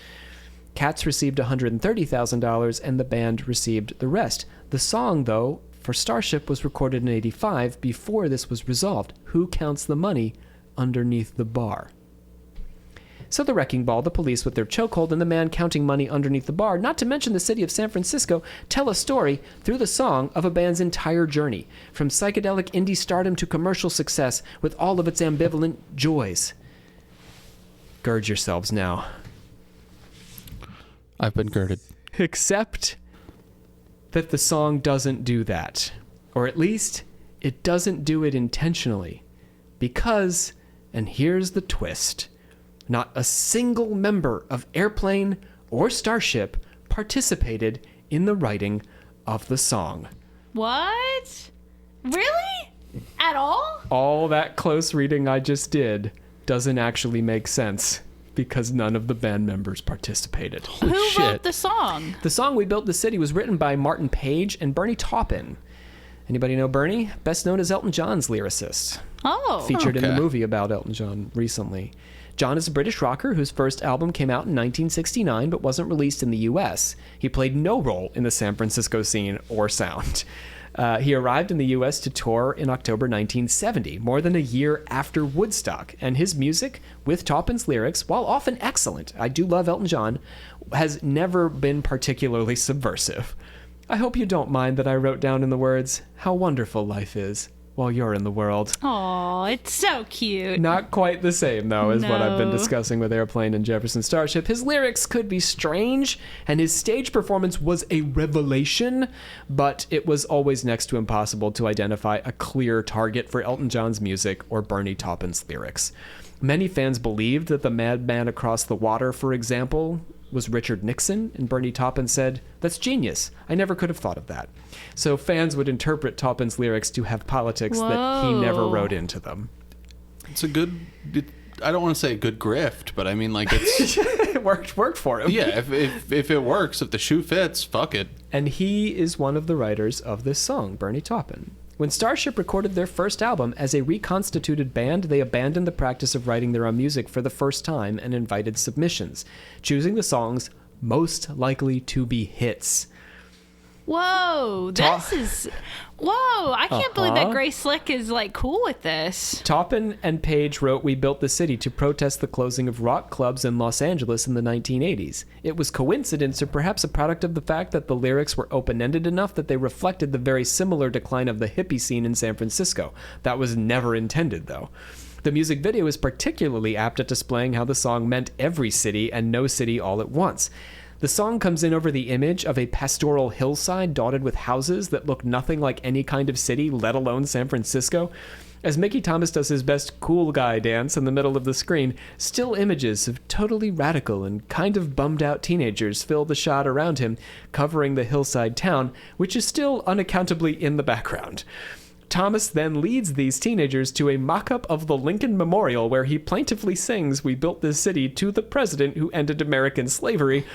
Katz received $130,000 and the band received the rest. The song, though, for Starship was recorded in '85 before this was resolved. Who counts the money underneath the bar? So the wrecking ball, the police with their chokehold, and the man counting money underneath the bar, not to mention the city of San Francisco, tell a story through the song of a band's entire journey, from psychedelic indie stardom to commercial success, with all of its ambivalent joys. Gird yourselves now. I've been girded. Except that the song doesn't do that. Or at least, it doesn't do it intentionally. Because, and here's the twist, not a single member of Airplane or Starship participated in the writing of the song. What? Really? At all? All that close reading I just did doesn't actually make sense because none of the band members participated. Who wrote the song? The song We Built the City was written by Martin Page and Bernie Taupin. Anybody know Bernie? Best known as Elton John's lyricist. Oh. Featured in the movie about Elton John recently. John is a British rocker whose first album came out in 1969 but wasn't released in the U.S. He played no role in the San Francisco scene or sound. He arrived in the U.S. to tour in October 1970, more than a year after Woodstock, and his music, with Taupin's lyrics, while often excellent, I do love Elton John, has never been particularly subversive. I hope you don't mind that I wrote down in the words, how wonderful life is while you're in the world. Aw, it's so cute. Not quite the same, though, as what I've been discussing with Airplane and Jefferson Starship. His lyrics could be strange, and his stage performance was a revelation, but it was always next to impossible to identify a clear target for Elton John's music or Bernie Taupin's lyrics. Many fans believed that the madman across the water, for example, was Richard Nixon, and Bernie Taupin said, "That's genius. I never could have thought of that." So fans would interpret Taupin's lyrics to have politics that he never wrote into them. It's a good, I don't want to say a good grift, but I mean, like, it's... It worked for him. Yeah, if it works, if the shoe fits, fuck it. And he is one of the writers of this song, Bernie Taupin. When Starship recorded their first album as a reconstituted band, they abandoned the practice of writing their own music for the first time and invited submissions, choosing the songs most likely to be hits. Whoa, I can't believe that Grace Slick is like cool with this. Taupin and Page wrote We Built the City to protest the closing of rock clubs in Los Angeles in the 1980s. It was coincidence or perhaps a product of the fact that the lyrics were open-ended enough that they reflected the very similar decline of the hippie scene in San Francisco. That was never intended, though. The music video is particularly apt at displaying how the song meant every city and no city all at once. The song comes in over the image of a pastoral hillside dotted with houses that look nothing like any kind of city, let alone San Francisco. As Mickey Thomas does his best cool guy dance in the middle of the screen, still images of totally radical and kind of bummed out teenagers fill the shot around him, covering the hillside town, which is still unaccountably in the background. Thomas then leads these teenagers to a mock-up of the Lincoln Memorial where he plaintively sings We Built This City to the president who ended American slavery.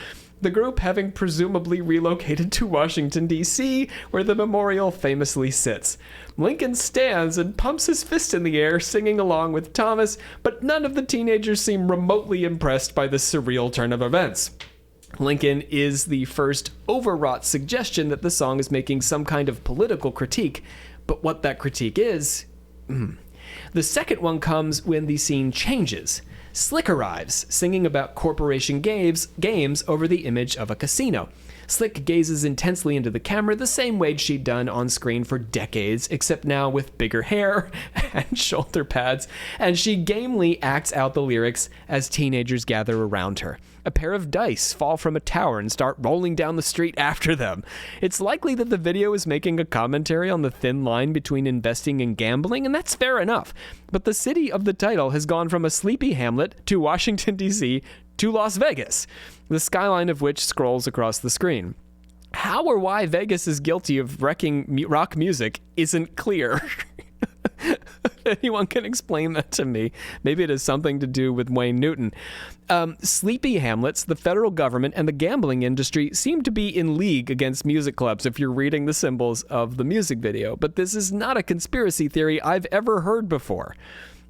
the group having presumably relocated to Washington, D.C., where the memorial famously sits. Lincoln stands and pumps his fist in the air, singing along with Thomas, but none of the teenagers seem remotely impressed by this surreal turn of events. Lincoln is the first overwrought suggestion that the song is making some kind of political critique, but what that critique is... The second one comes when the scene changes. Slick arrives, singing about corporation games over the image of a casino. Slick gazes intensely into the camera the same way she'd done on screen for decades, except now with bigger hair and shoulder pads, and she gamely acts out the lyrics as teenagers gather around her. A pair of dice fall from a tower and start rolling down the street after them. It's likely that the video is making a commentary on the thin line between investing and gambling, and that's fair enough. But the city of the title has gone from a sleepy hamlet to Washington, D.C., to Las Vegas, the skyline of which scrolls across the screen. How or why Vegas is guilty of wrecking rock music isn't clear. Anyone can explain that to me. Maybe it has something to do with Wayne Newton. Sleepy hamlets, the federal government, and the gambling industry seem to be in league against music clubs if you're reading the symbols of the music video. But this is not a conspiracy theory I've ever heard before.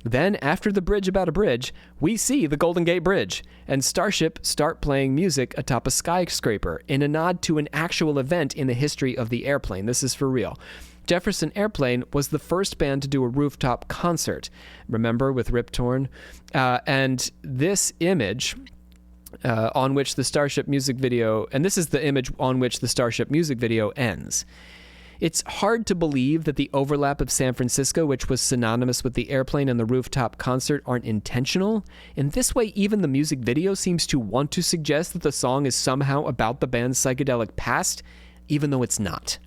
Then, after the bridge about a bridge, we see the Golden Gate Bridge, and Starship start playing music atop a skyscraper in a nod to an actual event in the history of the airplane. This is for real. Jefferson Airplane was the first band to do a rooftop concert, remember, with Rip Torn? And this image on which the Starship music video, and this is the image on which the Starship music video ends. It's hard to believe that the overlap of San Francisco, which was synonymous with the airplane and the rooftop concert, aren't intentional. In this way, even the music video seems to want to suggest that the song is somehow about the band's psychedelic past, even though it's not.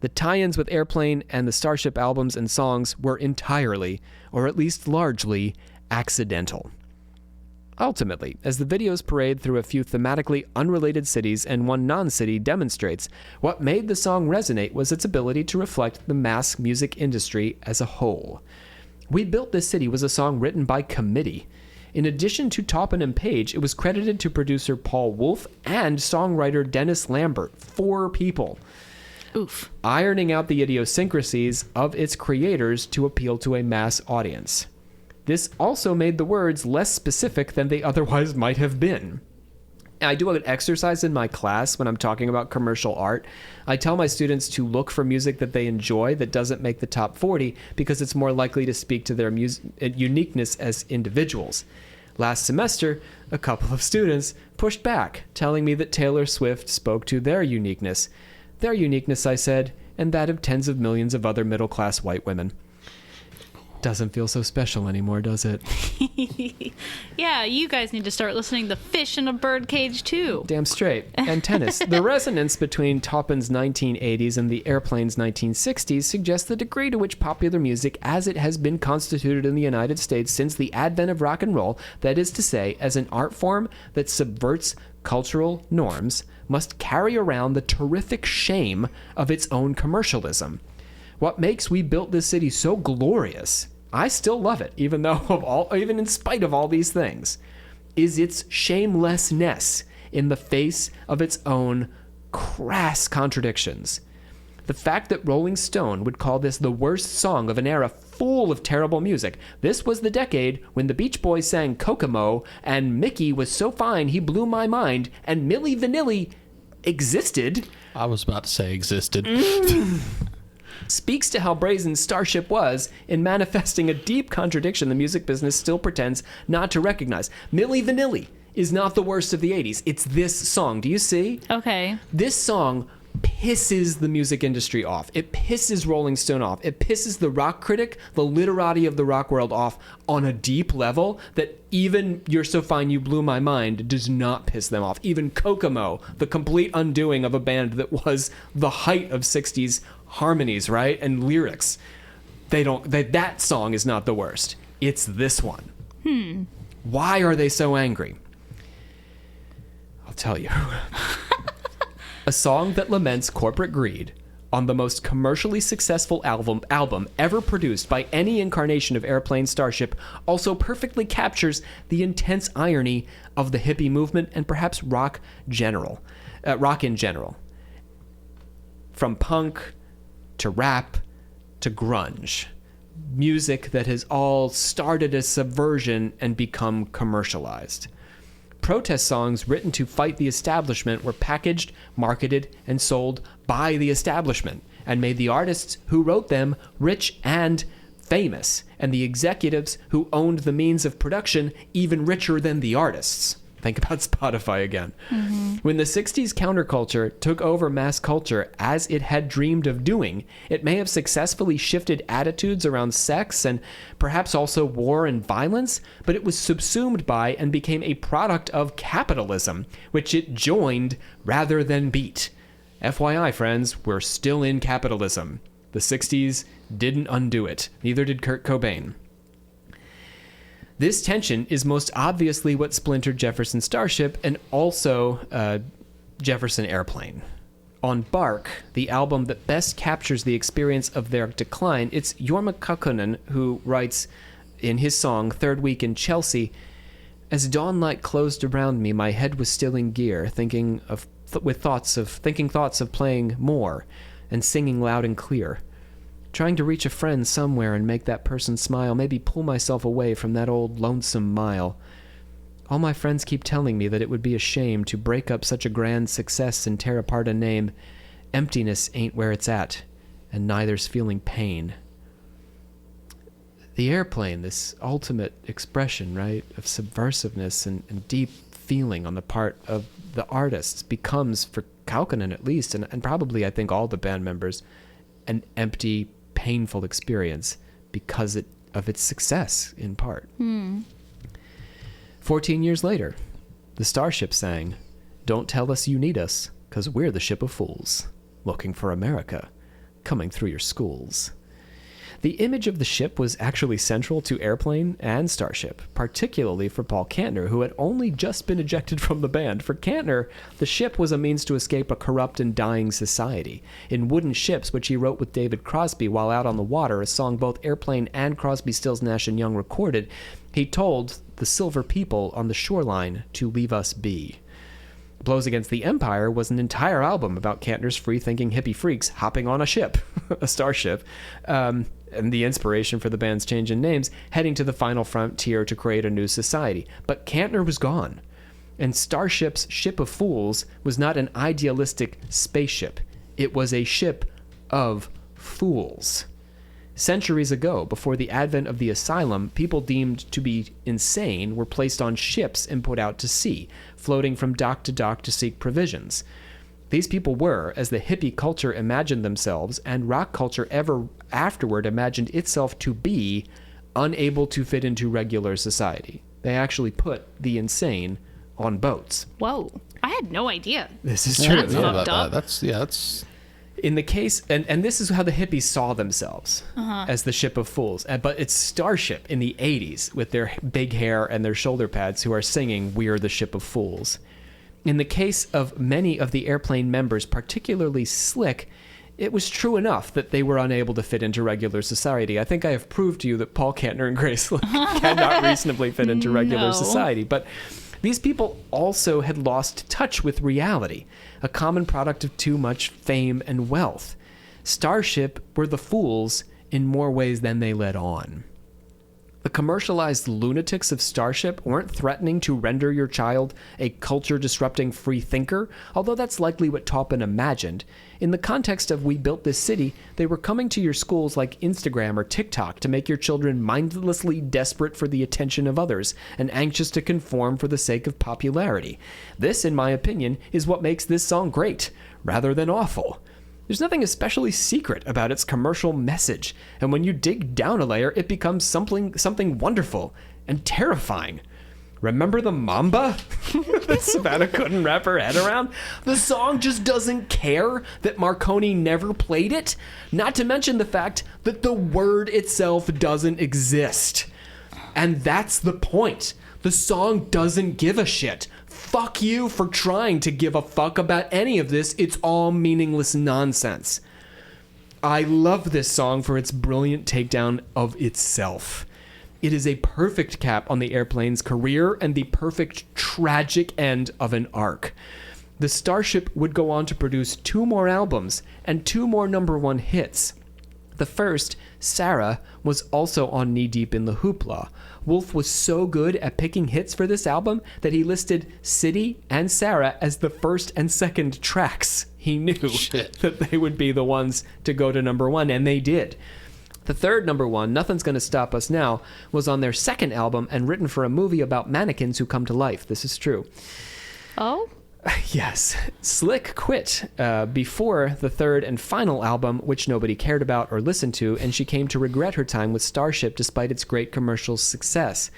The tie-ins with Airplane and the Starship albums and songs were entirely, or at least largely, accidental. Ultimately, as the videos parade through a few thematically unrelated cities and one non-city demonstrates, what made the song resonate was its ability to reflect the mass music industry as a whole. We Built This City was a song written by committee. In addition to Taupin and Page, it was credited to producer Paul Wolf and songwriter Dennis Lambert, 4 people. Oof. Ironing out the idiosyncrasies of its creators to appeal to a mass audience. This also made the words less specific than they otherwise might have been. I do an exercise in my class when I'm talking about commercial art. I tell my students to look for music that they enjoy that doesn't make the top 40 because it's more likely to speak to their uniqueness as individuals. Last semester, a couple of students pushed back, telling me that Taylor Swift spoke to their uniqueness. Their uniqueness, I said, and that of tens of millions of other middle-class white women. Doesn't feel so special anymore, does it? Yeah, you guys need to start listening to Fish in a Birdcage, too. Damn straight. And tennis. The resonance between Taupin's 1980s and the Airplane's 1960s suggests the degree to which popular music, as it has been constituted in the United States since the advent of rock and roll, that is to say, as an art form that subverts cultural norms, must carry around the terrific shame of its own commercialism. What makes We Built This City so glorious, I still love it, even in spite of all these things, is its shamelessness in the face of its own crass contradictions. The fact that Rolling Stone would call this the worst song of an era full of terrible music. This was the decade when the Beach Boys sang Kokomo, and Mickey was so fine he blew my mind, and Milli Vanilli existed. I was about to say existed. Speaks to how brazen Starship was in manifesting a deep contradiction the music business still pretends not to recognize. Milli Vanilli is not the worst of the 80s. It's this song. Do you see? Okay. This song pisses the music industry off. It pisses Rolling Stone off. It pisses the rock critic, the literati of the rock world off on a deep level that even You're So Fine You Blew My Mind does not piss them off. Even Kokomo, the complete undoing of a band that was the height of 60s harmonies, right? And lyrics. That song is not the worst. It's this one. Why are they so angry? I'll tell you. A song that laments corporate greed, on the most commercially successful album ever produced by any incarnation of Airplane Starship also perfectly captures the intense irony of the hippie movement and perhaps rock in general. From punk to rap to grunge. Music that has all started as subversion and become commercialized. Protest songs written to fight the establishment were packaged, marketed, and sold by the establishment, and made the artists who wrote them rich and famous, and the executives who owned the means of production even richer than the artists. Think about Spotify again. Mm-hmm. When the 60s counterculture took over mass culture as it had dreamed of doing, it may have successfully shifted attitudes around sex and perhaps also war and violence, but it was subsumed by and became a product of capitalism, which it joined rather than beat. FYI, friends, we're still in capitalism. The 60s didn't undo it. Neither did Kurt Cobain. This tension is most obviously what splintered Jefferson Starship and also Jefferson Airplane. On Bark, the album that best captures the experience of their decline, it's Jorma Kaukonen who writes in his song Third Week in Chelsea, "As dawnlight closed around me, my head was still in gear, thinking thoughts of playing more and singing loud and clear. Trying to reach a friend somewhere and make that person smile, maybe pull myself away from that old lonesome mile. All my friends keep telling me that it would be a shame to break up such a grand success and tear apart a name. Emptiness ain't where it's at, and neither's feeling pain." The Airplane, this ultimate expression, right, of subversiveness and deep feeling on the part of the artists becomes, for Kaukonen at least, and probably I think all the band members, an empty, painful experience because of its success, in part. 14 years later, the Starship sang, "Don't tell us you need us, 'cause we're the ship of fools, looking for America, coming through your schools." The image of the ship was actually central to Airplane and Starship, particularly for Paul Kantner, who had only just been ejected from the band. For Kantner, the ship was a means to escape a corrupt and dying society. In Wooden Ships, which he wrote with David Crosby while out on the water, a song both Airplane and Crosby, Stills, Nash & Young recorded, he told the silver people on the shoreline to leave us be. Blows Against the Empire was an entire album about Kantner's free-thinking hippie freaks hopping on a ship, a starship, and the inspiration for the band's change in names, heading to the final frontier to create a new society. But Kantner was gone, and Starship's Ship of Fools was not an idealistic spaceship. It was a ship of fools. Centuries ago, before the advent of the asylum, people deemed to be insane were placed on ships and put out to sea, floating from dock to dock to seek provisions. These people were, as the hippie culture imagined themselves, and rock culture ever afterward imagined itself to be, unable to fit into regular society. They actually put the insane on boats. Whoa. I had no idea. This is true. That's fucked up. That's in the case, and this is how the hippies saw themselves, as the ship of fools. But it's Starship in the 80s with their big hair and their shoulder pads who are singing "We're the Ship of Fools." In the case of many of the Airplane members, particularly Slick, it was true enough that they were unable to fit into regular society. I think I have proved to you that Paul Kantner and Grace Slick cannot reasonably fit into regular society. But these people also had lost touch with reality, a common product of too much fame and wealth. Starship were the fools in more ways than they let on. The commercialized lunatics of Starship weren't threatening to render your child a culture-disrupting free thinker, although that's likely what Taupin imagined. In the context of "We Built This City," they were coming to your schools like Instagram or TikTok to make your children mindlessly desperate for the attention of others and anxious to conform for the sake of popularity. This, in my opinion, is what makes this song great, rather than awful. There's nothing especially secret about its commercial message, and when you dig down a layer, it becomes something wonderful and terrifying. Remember the Mamba that Savannah couldn't wrap her head around? The song just doesn't care that Marconi never played it, not to mention the fact that the word itself doesn't exist. And that's the point. The song doesn't give a shit. Fuck you for trying to give a fuck about any of this. It's all meaningless nonsense. I love this song for its brilliant takedown of itself. It is a perfect cap on the Airplane's career and the perfect tragic end of an arc. The Starship would go on to produce 2 more albums and 2 more #1 hits. The first, Sarah, was also on Knee Deep in the Hoopla. Wolf was so good at picking hits for this album that he listed City and Sarah as the first and second tracks. He knew that they would be the ones to go to #1, and they did. The third #1, Nothing's Gonna Stop Us Now, was on their second album and written for a movie about mannequins who come to life. This is true. Oh? Yes. Slick quit before the third and final album, which nobody cared about or listened to, and she came to regret her time with Starship despite its great commercial success.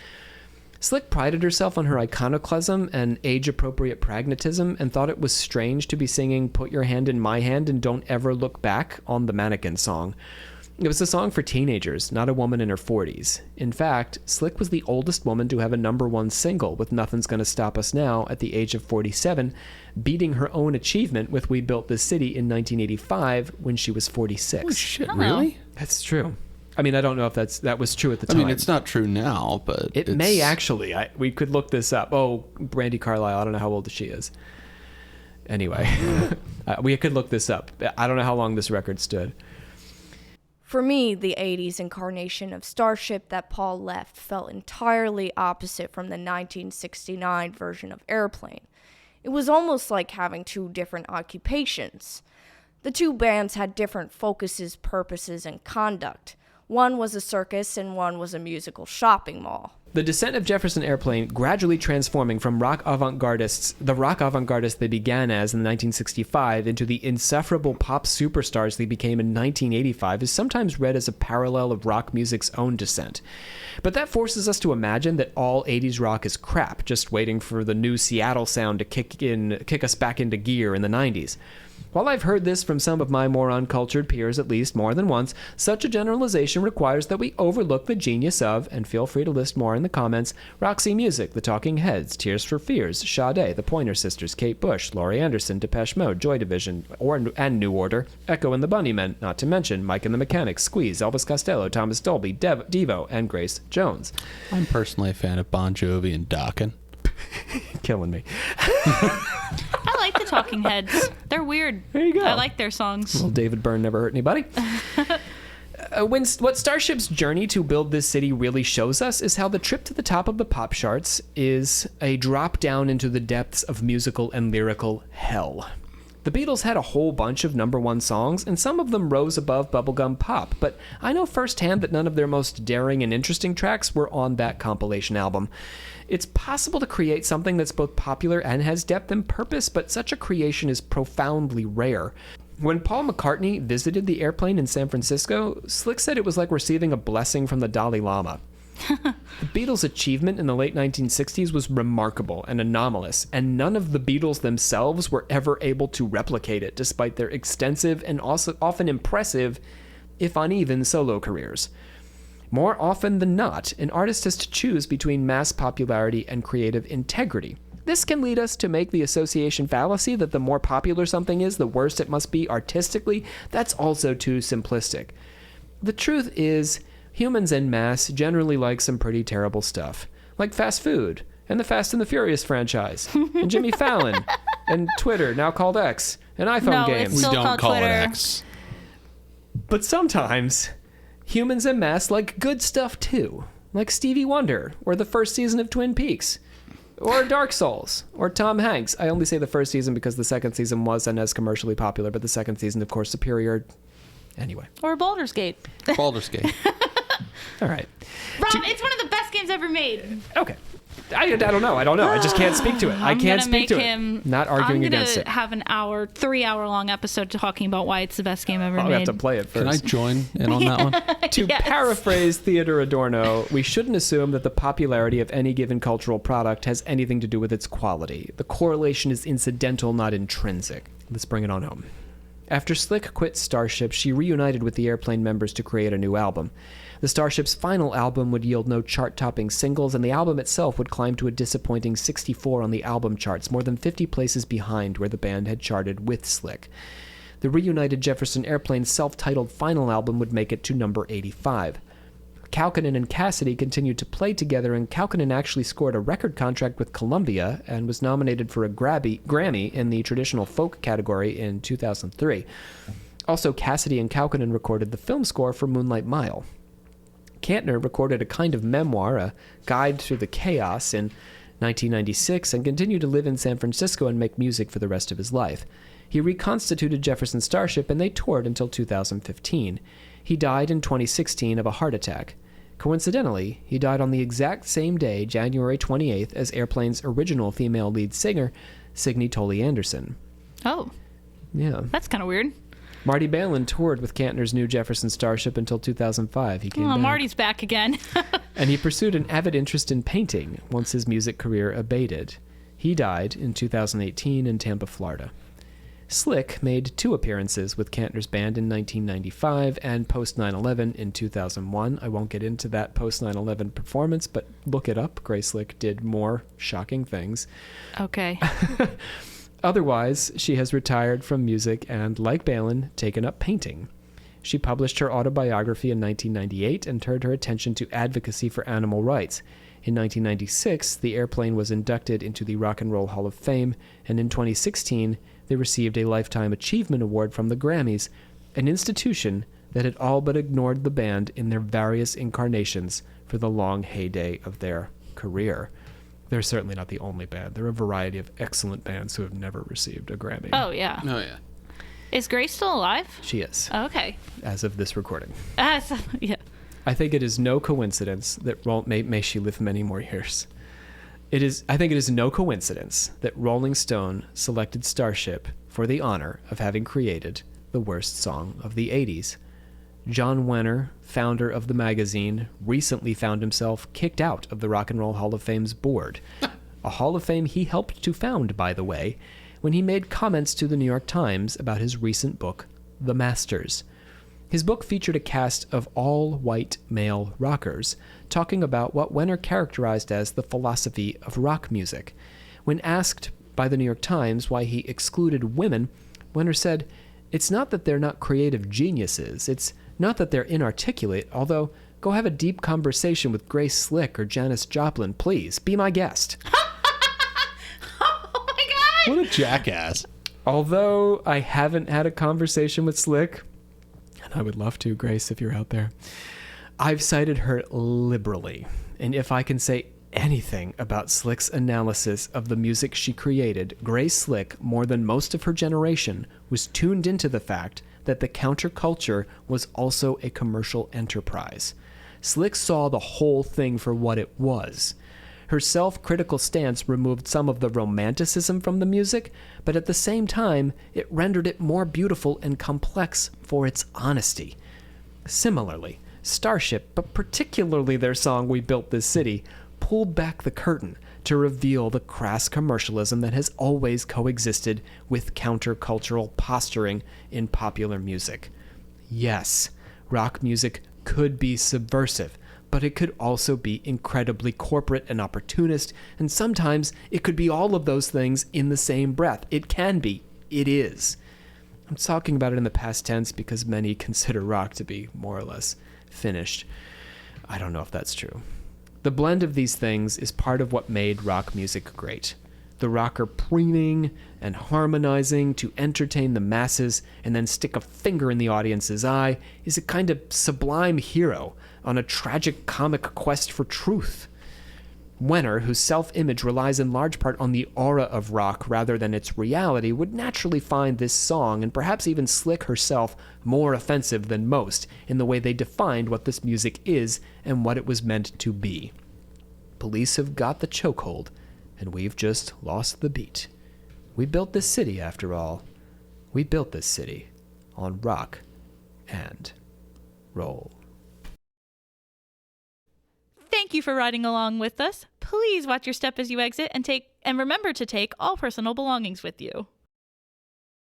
Slick prided herself on her iconoclasm and age-appropriate pragmatism and thought it was strange to be singing Put Your Hand in My Hand and Don't Ever Look Back on the Mannequin song. It was a song for teenagers, not a woman in her 40s. In fact, Slick was the oldest woman to have a #1 single with Nothing's Gonna Stop Us Now at the age of 47, beating her own achievement with We Built This City in 1985 when she was 46. Oh, shit, really? That's true. I mean, I don't know if that was true at the time. I mean, it's not true now, but it may actually. We could look this up. Oh, Brandi Carlile, I don't know how old she is. Anyway, we could look this up. I don't know how long this record stood. For me, the 80s incarnation of Starship that Paul left felt entirely opposite from the 1969 version of Airplane. It was almost like having 2 different occupations. The 2 bands had different focuses, purposes, and conduct. One was a circus and one was a musical shopping mall. The descent of Jefferson Airplane, gradually transforming from the rock avant-gardists they began as in 1965 into the insufferable pop superstars they became in 1985, is sometimes read as a parallel of rock music's own descent. But that forces us to imagine that all 80s rock is crap, just waiting for the new Seattle sound to kick us back into gear in the 90s. While I've heard this from some of my more uncultured peers at least more than once, such a generalization requires that we overlook the genius of, and feel free to list more in the comments, Roxy Music, The Talking Heads, Tears for Fears, Sade, The Pointer Sisters, Kate Bush, Laurie Anderson, Depeche Mode, Joy Division, and New Order, Echo and the Bunnymen, not to mention Mike and the Mechanics, Squeeze, Elvis Costello, Thomas Dolby, Devo, and Grace Jones. I'm personally a fan of Bon Jovi and Dokken. Killing me. I like the Talking Heads. They're weird. There you go. I like their songs. Well, David Byrne never hurt anybody. What Starship's journey to build this city really shows us is how the trip to the top of the pop charts is a drop down into the depths of musical and lyrical hell. The Beatles had a whole bunch of #1 songs, and some of them rose above bubblegum pop, but I know firsthand that none of their most daring and interesting tracks were on that compilation album. It's possible to create something that's both popular and has depth and purpose, but such a creation is profoundly rare. When Paul McCartney visited the Airplane in San Francisco, Slick said it was like receiving a blessing from the Dalai Lama. The Beatles' achievement in the late 1960s was remarkable and anomalous, and none of the Beatles themselves were ever able to replicate it, despite their extensive and also often impressive, if uneven, solo careers. More often than not, an artist has to choose between mass popularity and creative integrity. This can lead us to make the association fallacy that the more popular something is, the worse it must be artistically. That's also too simplistic. The truth is, humans en masse generally like some pretty terrible stuff, like fast food, and the Fast and the Furious franchise, and Jimmy Fallon, and Twitter, now called X, and iPhone games. It's still We don't called call Twitter. it X. But sometimes, humans en masse like good stuff too, like Stevie Wonder, or the first season of Twin Peaks, or Dark Souls, or Tom Hanks. I only say the first season because the second season wasn't as commercially popular, but the second season, of course, superior. Anyway. Or Baldur's Gate. Baldur's Gate. All right. Rob, it's one of the best games ever made. Okay. I don't know. I just can't speak to it. I can't speak to it. Not arguing against it. I'm going to have an 3-hour-long episode talking about why it's the best game ever I'll made. have to play it first. Can I join in on that one? To paraphrase Theodore Adorno, we shouldn't assume that the popularity of any given cultural product has anything to do with its quality. The correlation is incidental, not intrinsic. Let's bring it on home. After Slick quit Starship, she reunited with the Airplane members to create a new album. The Starship's final album would yield no chart-topping singles, and the album itself would climb to a disappointing 64 on the album charts, more than 50 places behind where the band had charted with Slick. The reunited Jefferson Airplane's self-titled final album would make it to number 85. Kaukonen and Cassidy continued to play together, and Kaukonen actually scored a record contract with Columbia and was nominated for a Grammy in the traditional folk category in 2003. Also, Cassidy and Kaukonen recorded the film score for Moonlight Mile. Kantner recorded a kind of memoir, a guide through the chaos, in 1996 and continued to live in San Francisco and make music for the rest of his life. He reconstituted Jefferson Starship, and they toured until 2015. He died in 2016 of a heart attack. Coincidentally, he died on the exact same day, January 28th, as Airplane's original female lead singer, Signe Tolley Anderson. Oh. Yeah. That's kind of weird. Marty Balin toured with Kantner's new Jefferson Starship until 2005. He came back. Marty's back again. And he pursued an avid interest in painting once his music career abated. He died in 2018 in Tampa, Florida. Slick made 2 appearances with Kantner's band in 1995 and post 9/11 in 2001. I won't get into that post 9/11 performance, but look it up. Grace Slick did more shocking things. Okay. Otherwise, she has retired from music and, like Balin, taken up painting. She published her autobiography in 1998 and turned her attention to advocacy for animal rights. In 1996, the Airplane was inducted into the Rock and Roll Hall of Fame, and in 2016, they received a Lifetime Achievement Award from the Grammys, an institution that had all but ignored the band in their various incarnations for the long heyday of their career. They're certainly not the only band. There are a variety of excellent bands who have never received a Grammy. Oh, yeah. Oh, yeah. Is Grace still alive? She is. Oh, okay. As of this recording. Yeah. I think it is no coincidence that may she live many more years. I think it is no coincidence that Rolling Stone selected Starship for the honor of having created the worst song of the 80s. John Wenner, founder of the magazine, recently found himself kicked out of the Rock and Roll Hall of Fame's board. A Hall of Fame he helped to found, by the way, when he made comments to the New York Times about his recent book, The Masters. His book featured a cast of all-white male rockers, talking about what Wenner characterized as the philosophy of rock music. When asked by the New York Times why he excluded women, Wenner said, "It's not that they're not creative geniuses. It's not that they're inarticulate, although go have a deep conversation with Grace Slick or Janis Joplin, please. Be my guest." Oh my God! What a jackass. Although I haven't had a conversation with Slick, and I would love to, Grace, if you're out there, I've cited her liberally. And if I can say anything about Slick's analysis of the music she created, Grace Slick, more than most of her generation, was tuned into the fact that the counterculture was also a commercial enterprise. Slick saw the whole thing for what it was. Her self-critical stance removed some of the romanticism from the music, but at the same time, it rendered it more beautiful and complex for its honesty. Similarly, Starship, but particularly their song We Built This City, pulled back the curtain to reveal the crass commercialism that has always coexisted with countercultural posturing in popular music. Yes, rock music could be subversive, but it could also be incredibly corporate and opportunist, and sometimes it could be all of those things in the same breath. It can be. It is. I'm talking about it in the past tense because many consider rock to be more or less finished. I don't know if that's true. The blend of these things is part of what made rock music great. The rocker preening and harmonizing to entertain the masses and then stick a finger in the audience's eye is a kind of sublime hero on a tragic comic quest for truth. Wenner, whose self-image relies in large part on the aura of rock rather than its reality, would naturally find this song, and perhaps even Slick herself, more offensive than most in the way they defined what this music is and what it was meant to be. Police have got the chokehold, and we've just lost the beat. We built this city, after all. We built this city on rock and roll. Thank you for riding along with us. Please watch your step as you exit and remember to take all personal belongings with you.